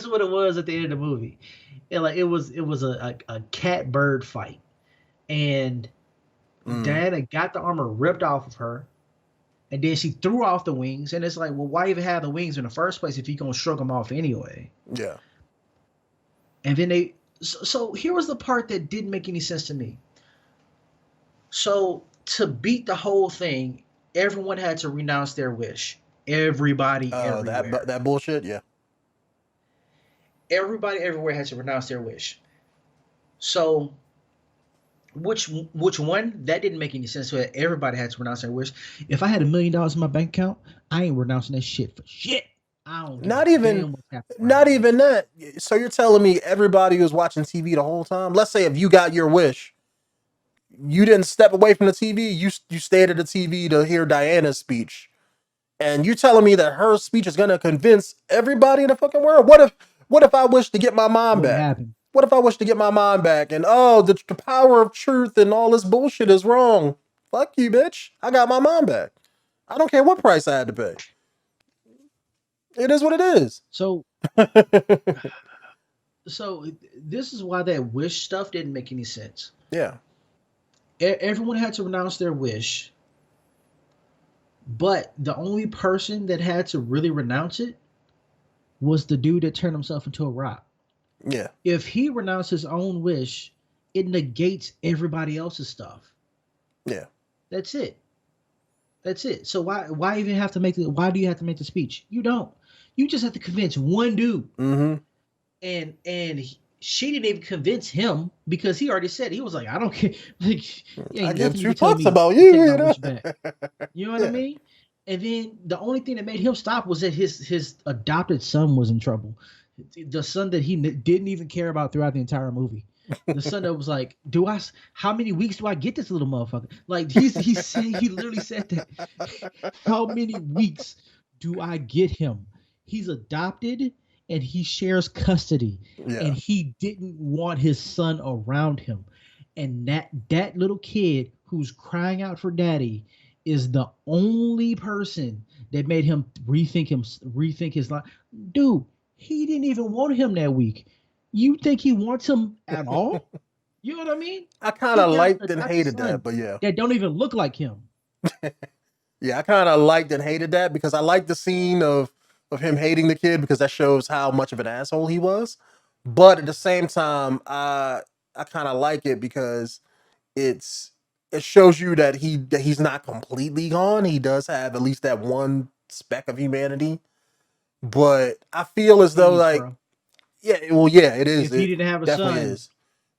what it was at the end of the movie. And like it was a cat bird fight. And mm, Diana got the armor ripped off of her. And then she threw off the wings. And it's like, well, why even have the wings in the first place if you're gonna shrug them off anyway? yeah, And then so here was the part that didn't make any sense to me. So to beat the whole thing, everyone had to renounce their wish. Everybody everywhere. that bullshit. Yeah, Everybody everywhere had to renounce their wish. So which one? That didn't make any sense. So everybody had to renounce their wish. If I had $1 million in my bank account, I ain't renouncing that shit for shit. I don't give a not even damn what's happening not around me. even that. So you're telling me everybody was watching TV the whole time? Let's say if you got your wish, you didn't step away from the TV. You stayed at the TV to hear Diana's speech, and you telling me that her speech is gonna convince everybody in the fucking world? What if I wish to get my mom What would back? happen? What if I wish to get my mom back? And oh, the power of truth and all this bullshit is wrong. Fuck you, bitch. I got my mom back. I don't care what price I had to pay. It is what it is. So so this is why that wish stuff didn't make any sense. Yeah. Everyone had to renounce their wish, but the only person that had to really renounce it was the dude that turned himself into a rock. Yeah. If he renounced his own wish, it negates everybody else's stuff. Yeah. That's it. That's it. So why even have to make the why do you have to make the speech? You don't. You just have to convince one dude. Mm-hmm. She didn't even convince him because he already said it. He was like, I don't care. Like, I ain't give nothing you two can tell fucks me about to you, take my you know? wish back. You know what I Yeah. mean? And then the only thing that made him stop was that his adopted son was in trouble. The son that he didn't even care about throughout the entire movie. The son that was like, how many weeks do I get this little motherfucker? Like he literally said that. How many weeks do I get him? He's adopted and he shares custody, Yeah. and he didn't want his son around him. And that little kid who's crying out for daddy is the only person that made him rethink his life. Dude, he didn't even want him that week. You think he wants him at all? You know what I mean? I kind He of got liked the and adopted hated that, son but yeah. that don't even look like him. Yeah, I kind of liked and hated that because I liked the scene of him hating the kid because that shows how much of an asshole he was. But at the same time, I kind of like it because it's it shows you that he's not completely gone. He does have at least that one speck of humanity. But I feel as though Please, like bro. yeah, well yeah, it is. If he It didn't have a definitely son, is.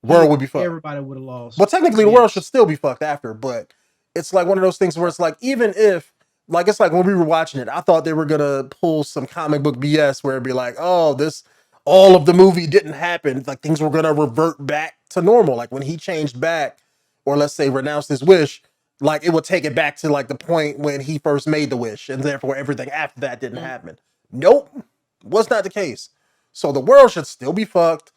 World would be fucked. everybody would have lost. But technically, the world should Yes. still be fucked after. But it's like one of those things where it's like, even if, like, it's like when we were watching it, I thought they were gonna pull some comic book BS where it'd be like, oh, this, all of the movie didn't happen. Like things were gonna revert back to normal. Like when he changed back, or let's say renounced his wish, like it would take it back to like the point when he first made the wish, and therefore everything after that didn't Mm. happen. Nope, was not the case. So the world should still be fucked.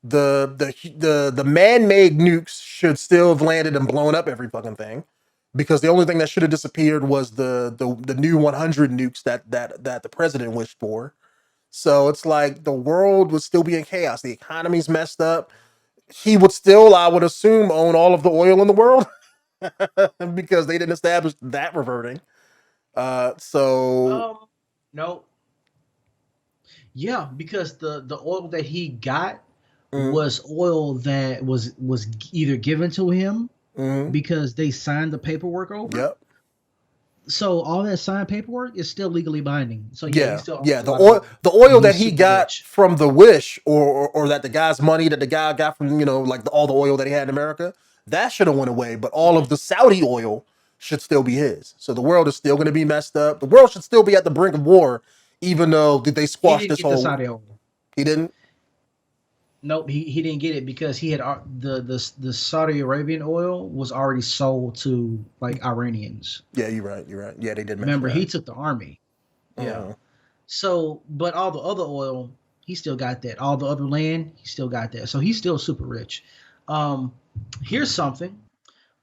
The man-made nukes should still have landed and blown up every fucking thing, because the only thing that should have disappeared was the new 100 nukes that the president wished for. So it's like the world would still be in chaos. The economy's messed up. He would still, I would assume, own all of the oil in the world because they didn't establish that reverting. So Um, no. Yeah, because the oil that he got mm, was oil that was either given to him mm, because they signed the paperwork over. yep. So all that signed paperwork is still legally binding. So yeah, he Yeah, still yeah. owns a lot of oil, The and oil that he's he super got rich. from the Wish, or that the guy's money that the guy got from, like all the oil that he had in America, that should have went away. But all of Mhm. the Saudi oil should still be his. So the world is still going to be messed up. The world should still be at the brink of war, even though did they He squash didn't this get the whole? Saudi oil. He didn't. Nope, he didn't get it because he had the Saudi Arabian oil was already sold to like Iranians. Yeah, you're right. You're right. Yeah, they did mention Remember, that. he took the army. Yeah. Mhm. So, but all the other oil, he still got that. All the other land, he still got that. So he's still super rich. Um, Here's something.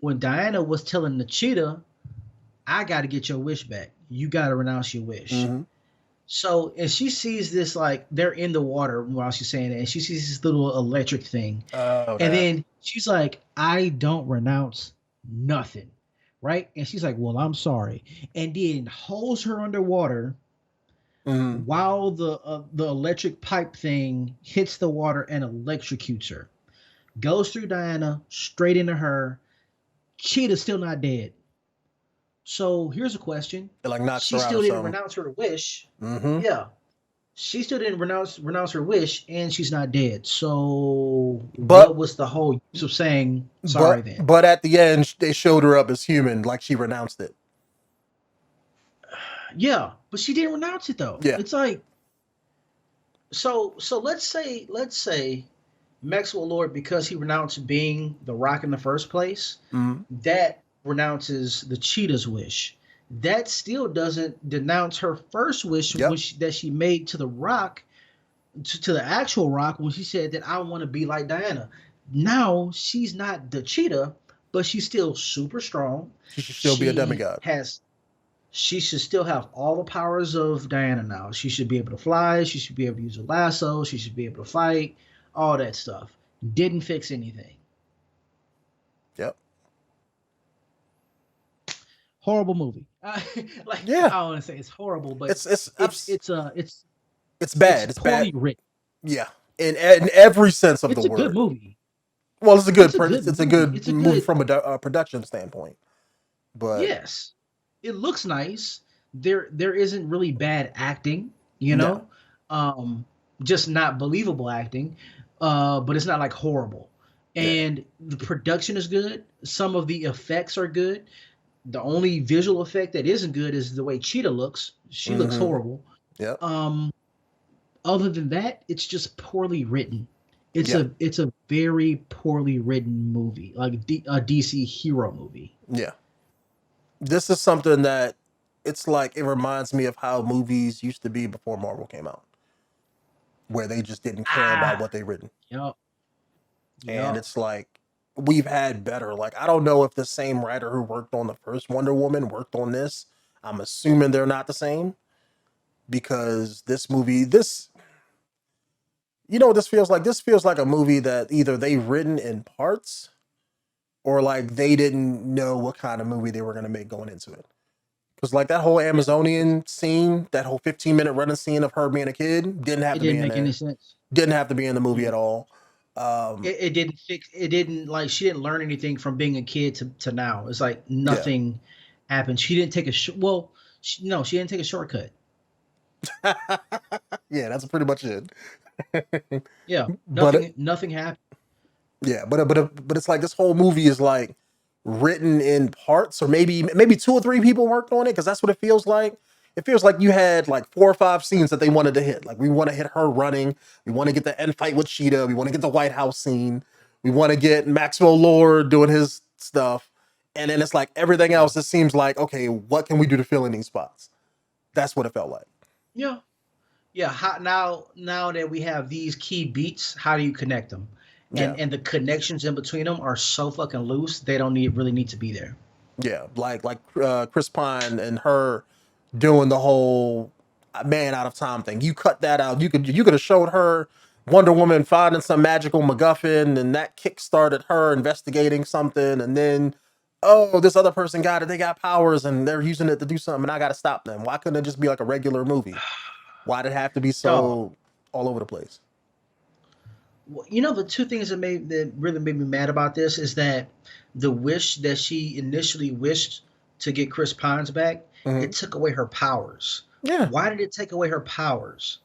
When Diana was telling the cheetah, "I got to get your wish back. You got to renounce your wish." Mhm. So, and she sees this like they're in the water while she's saying it, and she sees this little electric thing, Oh, and that. then she's like, "I don't renounce nothing." Right? And she's like, "Well, I'm sorry." And then holds her underwater Mhm. while the electric pipe thing hits the water and electrocutes her. Goes through Diana, straight into her. Cheetah's still not dead. So here's a question. It like knocks She her out still or didn't something. renounce her wish. Mm-hmm. Yeah. She still didn't renounce her wish, and she's not dead. So But what was the whole use of saying sorry but then? but at the end, they showed her up as human, like she renounced it. Yeah, but she didn't renounce it though. Yeah. It's like so let's say Maxwell Lord, because he renounced being the Rock in the first place, Mm-hmm. that renounces the cheetah's wish. That still doesn't denounce her first wish, Yep. which that she made to the Rock, to the actual Rock, when she said that I want to be like Diana. Now she's not the cheetah, but she's still super strong. She should still be a She demigod. has she should still have all the powers of Diana now. She should be able to fly. She should be able to use a lasso. She should be able to fight. All that stuff. Didn't fix anything. Yep. Horrible movie. Like Yeah. I don't want to say it's horrible, but It's it's it's it's uh it's it's it's bad. It's bad. poorly written. Yeah. In every sense of the It's a good word. movie. Well, It's a good it's a movie. good It's a movie good from a production standpoint. But yes. It looks nice. There isn't really bad acting, you no. know, um, just not believable acting. But it's not like horrible. Yeah. And the production is good. Some of the effects are good. The only visual effect that isn't good is the way Cheetah looks. She looks Mm-hmm. horrible. Yep. Um, Other than that, it's just poorly written. It's Yeah. a very poorly written movie, like a DC hero movie. Yeah. This is something that it's like it reminds me of how movies used to be before Marvel came out, where they just didn't care about Ah, what they written. yup, And yup. it's like we've had better. Like I don't know if the same writer who worked on the first Wonder Woman worked on this. I'm assuming they're not the same because this movie, this you know what this feels like? This feels like a movie that either they written in parts or like they didn't know what kind of movie they were gonna make going into it. Because like that whole Yeah, Amazonian scene, that whole 15-minute running scene of her being a kid, didn't have it to be didn't in make any there. sense. Didn't have to be in the movie Mm. at all. Um, It didn't fix. It didn't like she didn't learn anything from being a kid to now. It's like yeah. nothing happened. She didn't take a well. No, she didn't take a shortcut. Yeah, that's pretty much it. Yeah, but nothing happened. Yeah, but it's like this whole movie is like written in parts, or maybe two or three people worked on it, because that's what it feels like. It feels like you had like 4 or 5 scenes that they wanted to hit. Like we want to hit her running, we want to get the end fight with Cheetah, we want to get the White House scene, we want to get Maxwell Lord doing his stuff, and then it's like everything Yeah, else. It seems like, okay, what can we do to fill in these spots? That's what it felt like. yeah, yeah. How, now that we have these key beats, how do you connect them? Yeah, And the connections in between them are so fucking loose. They don't really need to be there. yeah, like Chris Pine and her doing the whole man out of time thing. You cut that out. You could have showed her Wonder Woman finding some magical MacGuffin, and that kick started her investigating something, and then oh, this other person got it. They got powers, and they're using it to do something, and I got to stop them. Why couldn't it just be like a regular movie? Why did it have to be Dog. so all over the place? You know the two things that really made me mad about this is that the wish that she initially wished to get Chris Pines back, Hmm. it took away her powers. Yeah, Why did it take away her powers?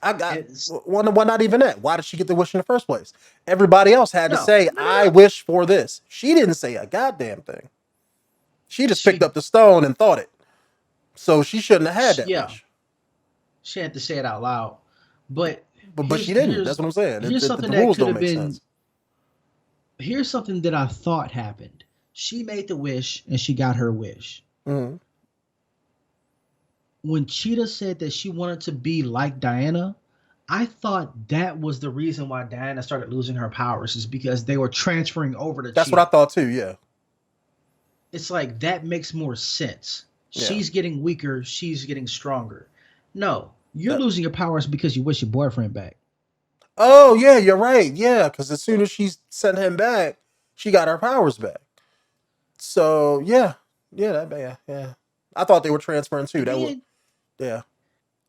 I got. It's Why not even that? Why did she get the wish in the first place? Everybody else had to no, say, no, no, "I no. wish for this." She didn't say a goddamn thing. She just picked She, up the stone and thought it. So she shouldn't have had that yeah, wish. she had to say it out loud. But But she didn't. That's what I'm saying. here's something The that rules could don't have make been. sense. Here's something that I thought happened. She made the wish and she got her wish. Hmm. When Cheetah said that she wanted to be like Diana, I thought that was the reason why Diana started losing her powers, is because they were transferring over to That's what I Cheetah. thought too. Yeah. It's like that makes more sense. Yeah. She's getting weaker, she's getting stronger. No, you're That. losing your powers because you wish your boyfriend back. Oh yeah, you're right. Yeah, because as soon as she sent him back, she got her powers back. So yeah, yeah. I thought they were transferring too. And That would then yeah.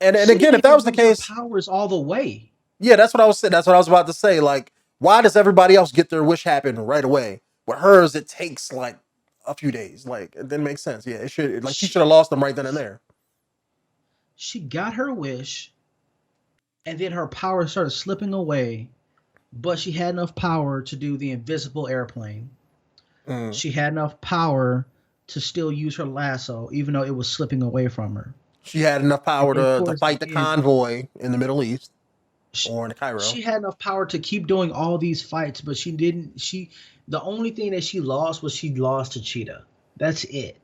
And she again, didn't if that even was the lose her case, powers all the way. yeah, that's what I was saying. That's what I was about to say. Like, why does everybody else get their wish happen right away? With hers, it takes like a few days. Like, it didn't make sense. Yeah, it should. Like, she She, should have lost them right then and there. she got her wish, and then her powers started slipping away, but she had enough power to do the invisible airplane. Mm. She had enough power to still use her lasso, even though it was slipping away from her. She had enough And power then to towards fight the the end, convoy in the Middle East she, or in Cairo. she had enough power to keep doing all these fights, but she didn't. The only thing that she lost was she lost to Cheetah. That's it.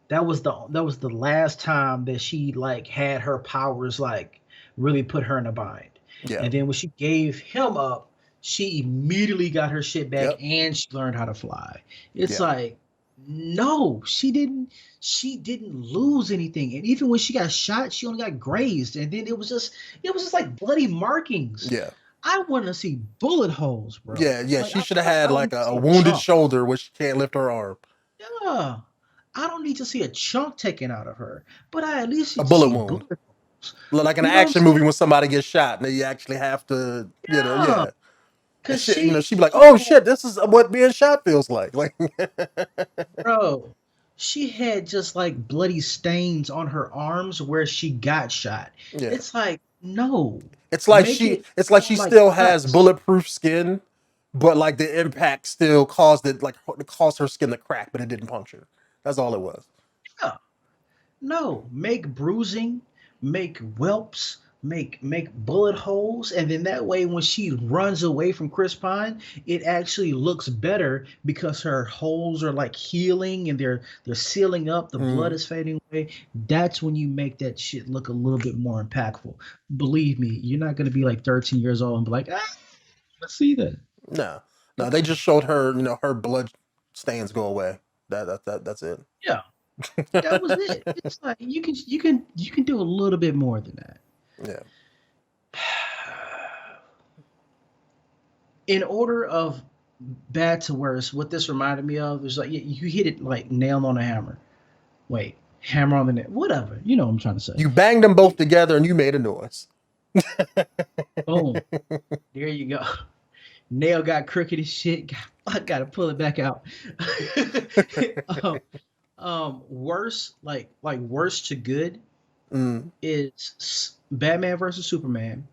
That was the last time that she like had her powers like really put her in a bind. Yeah. And then when she gave him up, she immediately got her shit back Yep. and she learned how to fly. It's Yeah. like no, she didn't lose anything. And even when she got shot, she only got grazed. And then it was just like bloody markings. Yeah. I want to see bullet holes, bro. Yeah. Like She should have had I don't like need to a see a wounded chunk. shoulder, which she can't lift her arm. Yeah. I don't need to see a chunk taken out of her, but I at least A need to bullet see wound. bullet holes. Like an You know what I'm action movie saying? when somebody gets shot and you actually have to, Yeah. yeah. And Cause shit, she she'd be like, "Oh had, shit, this is what being shot feels like." Like, bro, she had just like bloody stains on her arms where she got shot. yeah. It's like, no, make it It's like more she like still has cuts. bulletproof skin, but like the impact still caused it, like it caused her skin to crack, but it didn't puncture. That's all it was. Yeah. No, make bruising, make whelps, make bullet holes, and then that way when she runs away from Chris Pine, it actually looks better because her holes are like healing and they're sealing up, the blood Mm, is fading away. That's when you make that shit look a little bit more impactful. Believe me, you're not gonna be like 13 years old and be like, let's see that. no, no, they just showed her, her blood stains go away. That's it. Yeah, that was it. It's like you can do a little bit more than that. Yeah. in order of bad to worse, what this reminded me of is like you hit it like nail on a hammer. Wait, hammer on the nail, whatever. You know what I'm trying to say. You banged them both It, together and you made a noise. boom, there you go. Nail got crooked as shit. I gotta pull it back out. um, worse, like worse to good Mm, is Batman versus Superman.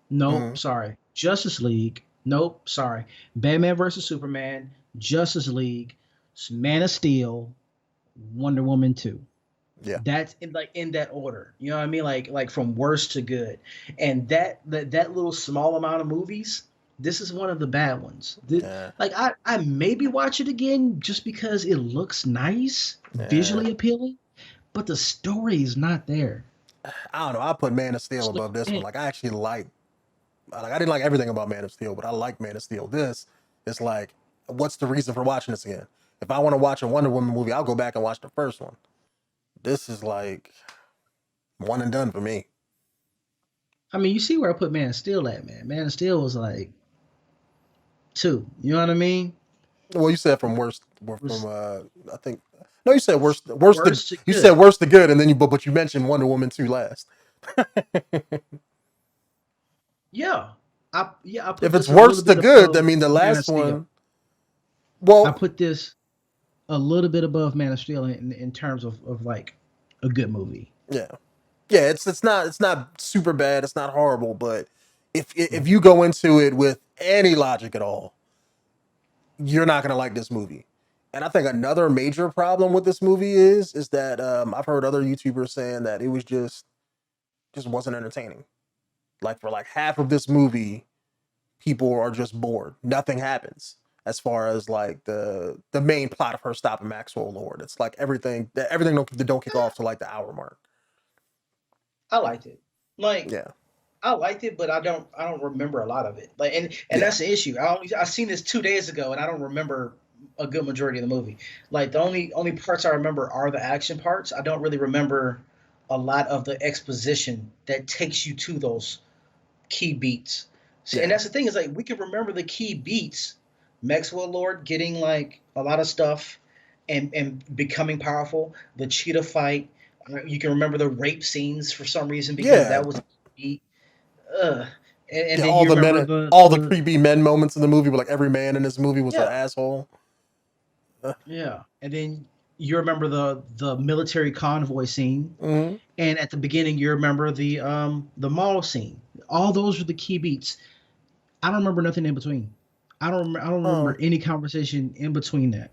Nope, mm, sorry. Justice League. Nope, sorry. Batman versus Superman, Justice League, Man of Steel, Wonder Woman 2. yeah. That's in that order. You know what I mean? Like from worst to good. And that little small amount of movies, this is one of the bad ones. Yeah. Like I maybe watch it again just because it looks nice, Yeah. visually appealing, but the story is not there. I don't know. I put Man of Steel So, above this one. and Like I actually like I didn't like everything about Man of Steel, but I like Man of Steel. This is like, what's the reason for watching this again? If I want to watch a Wonder Woman movie, I'll go back and watch the first one. This is like one and done for me. I mean, you see where I put Man of Steel at, man. Man of Steel was like two. You know what I mean? Well, you said from worst, from Was I think no, you said worst to worst to you said good. worst to good, and then but you mentioned Wonder Woman 2 last. Yeah. I put If it's this a little worst to bit good, I above mean the Man of last Steel. one. I Well, put this a little bit above Man of Steel in terms of like a good movie. yeah, yeah. It's not super bad. It's not horrible, but if Mhm. you go into it with any logic at all, you're not gonna like this movie. And I think another major problem with this movie is that I've heard other YouTubers saying that it was just wasn't entertaining. Like for like half of this movie, people are just bored. Nothing happens as far as like the main plot of her stopping Maxwell Lord. It's like everything don't kick off to like the hour mark. I liked it. Like Yeah, I liked it, but I don't remember a lot of it. Like and yeah, that's the issue. I seen this 2 days ago and I don't remember a good majority of the movie. Like the only parts I remember are the action parts. I don't really remember a lot of the exposition that takes you to those key beats. See, and yeah, that's the thing is like we can remember the key beats. Maxwell Lord getting like a lot of stuff and becoming powerful. The cheetah fight. You can remember the rape scenes for some reason because yeah, that was a beat. Ugh. And yeah. then you remember All the the creepy men moments in the movie, where like every man in this movie was an yeah asshole. yeah, and then you remember the military convoy scene, Mm-hmm. and at the beginning you remember the mall scene. All those are the key beats. I don't remember nothing in between. I don't remember Um, any conversation in between that.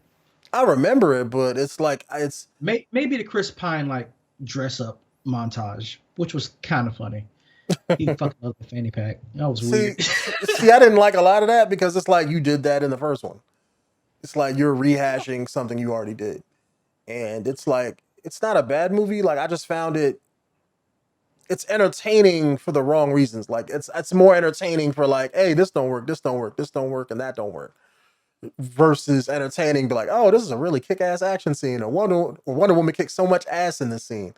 I remember it, but it's like it's Maybe the Chris Pine like dress up montage, which was kind of funny. He fucking loved the fanny pack. That was see, weird. see, I didn't like a lot of that because it's like you did that in the first one. It's like you're rehashing something you already did, and it's like it's not a bad movie. Like I just found it's entertaining for the wrong reasons. Like it's more entertaining for like, hey, this don't work, this don't work, this don't work, and that don't work. Versus entertaining, be like, oh, this is a really kick-ass action scene. Or Wonder Woman kicks so much ass in this scene.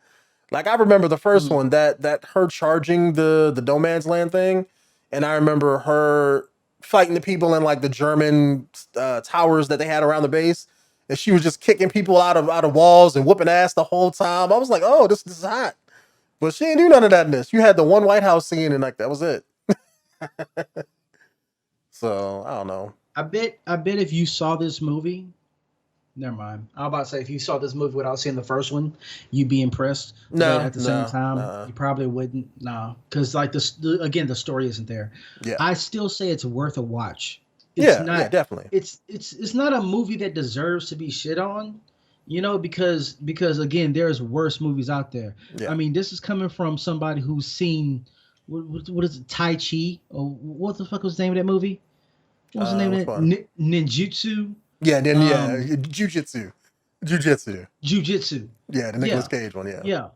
Like I remember the first Mm. one that her charging the no man's land thing, and I remember her fighting the people in like the German towers that they had around the base, and she was just kicking people out of walls and whooping ass the whole time. I was like, oh, this is hot. But she didn't do none of that in this. You had the one White House scene, and like that was it. So I don't know. I bet if you saw this movie, never mind. I was about to say if you saw this movie without seeing the first one, you'd be impressed. But No, at the same no, time, no. you probably wouldn't. No, because like again, the story isn't there. Yeah, I still say it's worth a watch. It's yeah, yeah, not. definitely. It's not a movie that deserves to be shit on. You know, because again, there's worse movies out there. Yeah. I mean, this is coming from somebody who's seen what is it, Tai Chi or what the fuck was the name of that movie? What was the name of Which it? one? Ninjutsu, Yeah, then yeah, um, jujitsu. Jujitsu. Yeah, the Nicolas Yeah, Cage one. Yeah,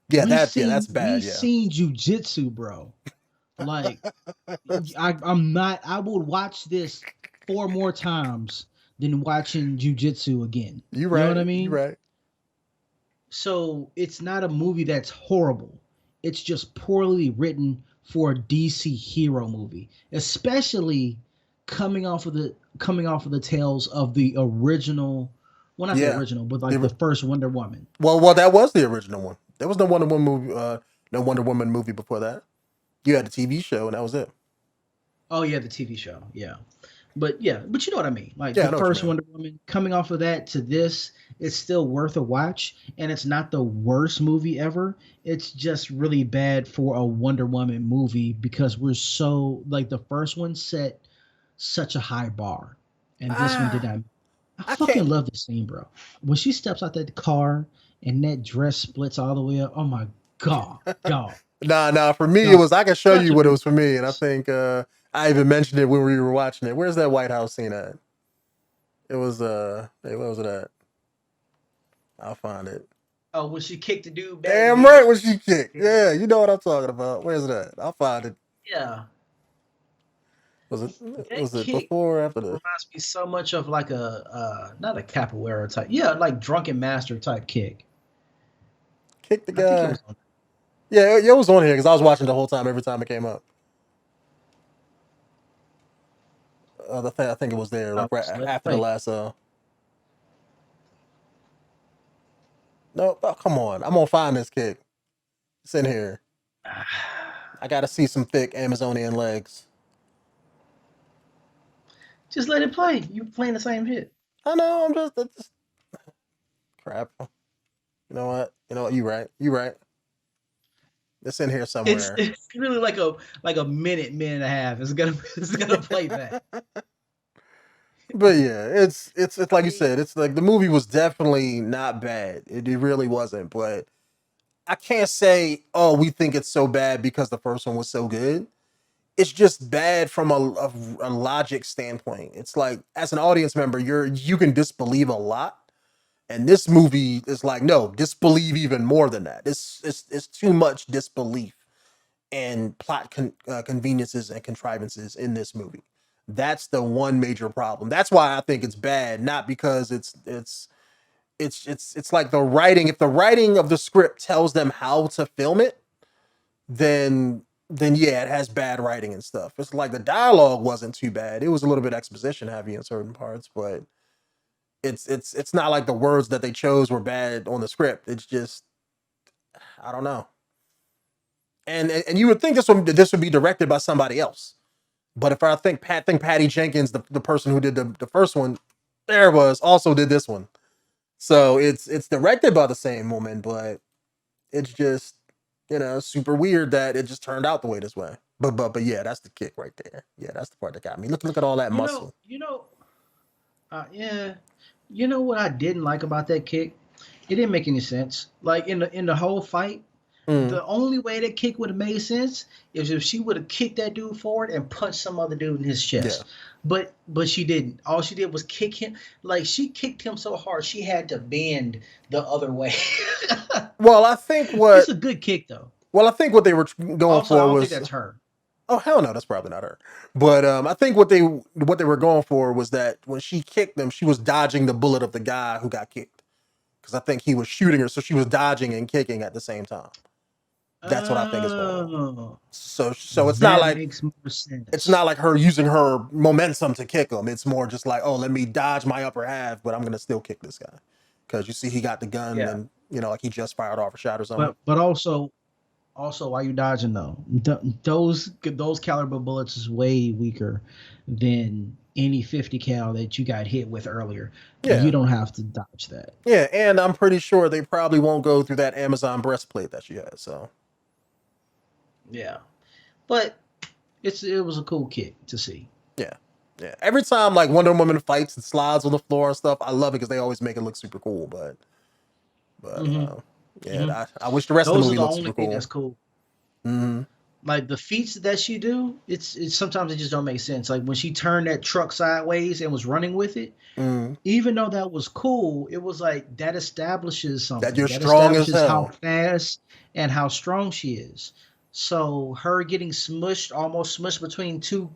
yeah. that's We bad. Yeah, seen Jujitsu, bro. Like I would watch this 4 more times than watching Jujitsu again. you You know what right. I You mean? right. So it's not a movie that's horrible. It's just poorly written for a DC hero movie, especially coming off of the tails of the original, well, not the Yeah. original, but like the The, first Wonder Woman. well, that was the original one. There was no Wonder Woman movie. No Wonder Woman movie before that. You had the TV show, and that was it. Oh yeah, the TV show. But you know what I mean. Like Yeah, the I know what you first mean. Wonder Woman, coming off of that to this, it's still worth a watch, and it's not the worst movie ever. It's just really bad for a Wonder Woman movie because we're so like the first one set such a high bar, and this one did Ah, not. I I fucking can't. love this scene, bro. When she steps out that car and that dress splits all the way up. Oh my god, dog, Nah. For me, it dog. was. I can show Such you a what it good was for me, and I think I even mentioned it when we were watching it. Where's that White House scene at? It was. Hey, where was it at? I'll find it. Oh, when she kicked the dude back and Damn did right, that. when she kicked. Yeah. Yeah, you know what I'm talking about. Where's that? I'll find it. Yeah. Was it? That Was it kick before or after this? reminds me so much of like a not a capoeira type. Yeah, like drunken master type kick. Kick the I think it guy. was on. Yeah, it was on here because I was watching the whole time. Every time it came up, I think it was there, I'll like right just let it after the play. last. No, oh, come on. I'm gonna find this kick. It's in here. I gotta see some thick Amazonian legs. Just let it play. You playing the same shit. I know. That's just crap. You know what? You know what? You right. You right. It's in here It's somewhere. it's really like a minute and a half. It's gonna it's gonna play that. But yeah, it's like you said. It's like the movie was definitely not bad. It really wasn't. But I can't say, oh, we think it's so bad because the first one was so good. It's just bad from a logic standpoint. It's like as an audience member, you can disbelieve a lot, and this movie is like no, disbelieve even more than that. It's too much disbelief and conveniences and contrivances in this movie. That's the one major problem. That's why I think it's bad, not because it's like the writing. If the writing of the script tells them how to film it, then yeah, it has bad writing and stuff. It's like the dialogue wasn't too bad. It was a little bit exposition heavy in certain parts, but it's not like the words that they chose were bad on the script. It's just I don't know. And you would think this would be directed by somebody else. But if I think Patty Jenkins, the person who did the first one, there was also did this one. So it's directed by the same woman, but it's just super weird that it just turned out the way this way. But yeah, that's the kick right there. Yeah, that's the part that got me. Look at all that You know, muscle. you know, yeah. You know what I didn't like about that kick? It didn't make any sense. Like in the whole fight, Mm, the only way that kick would have made sense is if she would have kicked that dude forward and punched some other dude in his yeah. chest. But she didn't. All she did was kick him. Like she kicked him so hard she had to bend the other way. Well, I think It's what a good kick though. well, I think what they were going Also, I for don't think was that's her. oh hell no, that's probably not her. But I think what they were going for was that when she kicked them, she was dodging the bullet of the guy who got kicked because I think he was shooting her, so she was dodging and kicking at the same time. That's what I think is going on. Oh, So that makes more it's sense. not like her using her momentum to kick him. It's more just like, oh, let me dodge my upper half, but I'm gonna still kick this guy because you see he got the gun Yeah, and like he just fired off a shot or something. but also why you dodging though? Those caliber bullets is way weaker than any 50 cal that you got hit with earlier. You Yeah, don't have to dodge that. yeah, and I'm pretty sure they probably won't go through that Amazon breastplate that she has. So Yeah, but it was a cool kick to see. yeah, yeah. Every time like Wonder Woman fights and slides on the floor and stuff, I love it because they always make it look super cool. But hmm hmm yeah, I wish the rest of the Those are movie the looked only super thing that's cool. cool. Hmm. Like the feats that she do, it's sometimes it just don't make sense. Like when she turned that truck sideways and was running with it, Mm. even though that was cool, it was like that establishes That something. you're That strong as establishes how hell. fast and how strong she is. So her getting almost smushed between two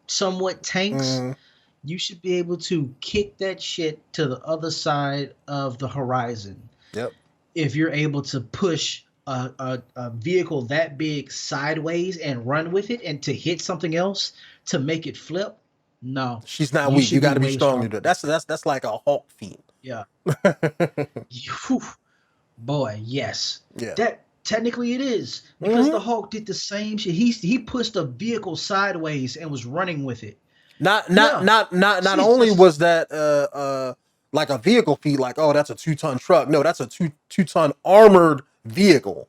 somewhat tanks, Mm. you should be able to kick that shit to the other side of the horizon. Yep. If you're able to push a vehicle that big sideways and run with it and to hit something else to make it flip, No, She's not you weak. You should be got to be way strong to stronger. do it. That's like a Hulk feat. Yeah. Whew. Boy, yes. Yeah. That technically it is because the Hmm. Hulk did the same shit. He pushed a vehicle sideways and was running with it. Not not Yeah, not not not she's only just was that like a vehicle feat, like, oh, that's a 2 ton truck. No, that's a two ton armored vehicle.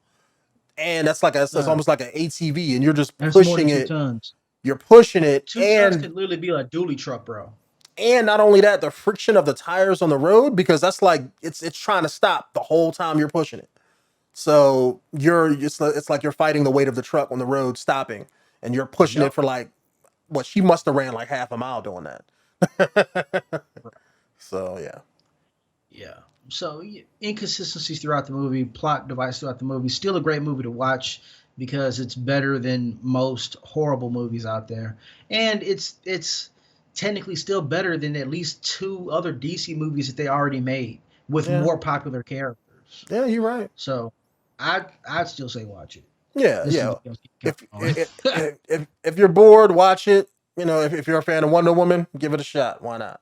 And that's like it's nah. almost like an ATV, and you're just That's more pushing than two it. tons. You're pushing it, 2 tons could literally be a dually truck, bro. and not only that, the friction of the tires on the road, because that's like it's trying to stop the whole time you're pushing it. So it's like you're fighting the weight of the truck on the road stopping, and you're pushing it Yup. for like what she must have ran like half a mile doing that. So yeah. Yeah. So inconsistencies throughout the movie, plot device throughout the movie. Still a great movie to watch because it's better than most horrible movies out there, and it's technically still better than at least two other DC movies that they already made with Yeah. more popular characters. Yeah, you're right. So I'd still say watch it. Yeah, This is yeah. what else keep If going. if you're bored, watch it. You know, if you're a fan of Wonder Woman, give it a shot. Why not?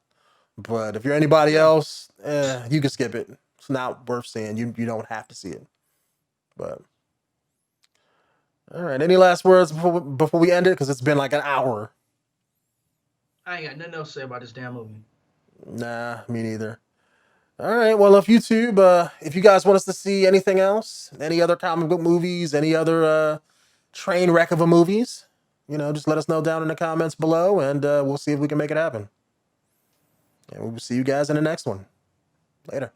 But if you're anybody Yeah. else, you can skip it. It's not worth seeing. You don't have to see it. But all right. Any last words before we end it? Because it's been like an hour. I ain't got nothing else to say about this damn movie. Nah, me neither. All right. Well, if YouTube, if you guys want us to see anything else, any other comic book movies, any other train wreck of a movies, just let us know down in the comments below, and we'll see if we can make it happen. And we'll see you guys in the next one. Later.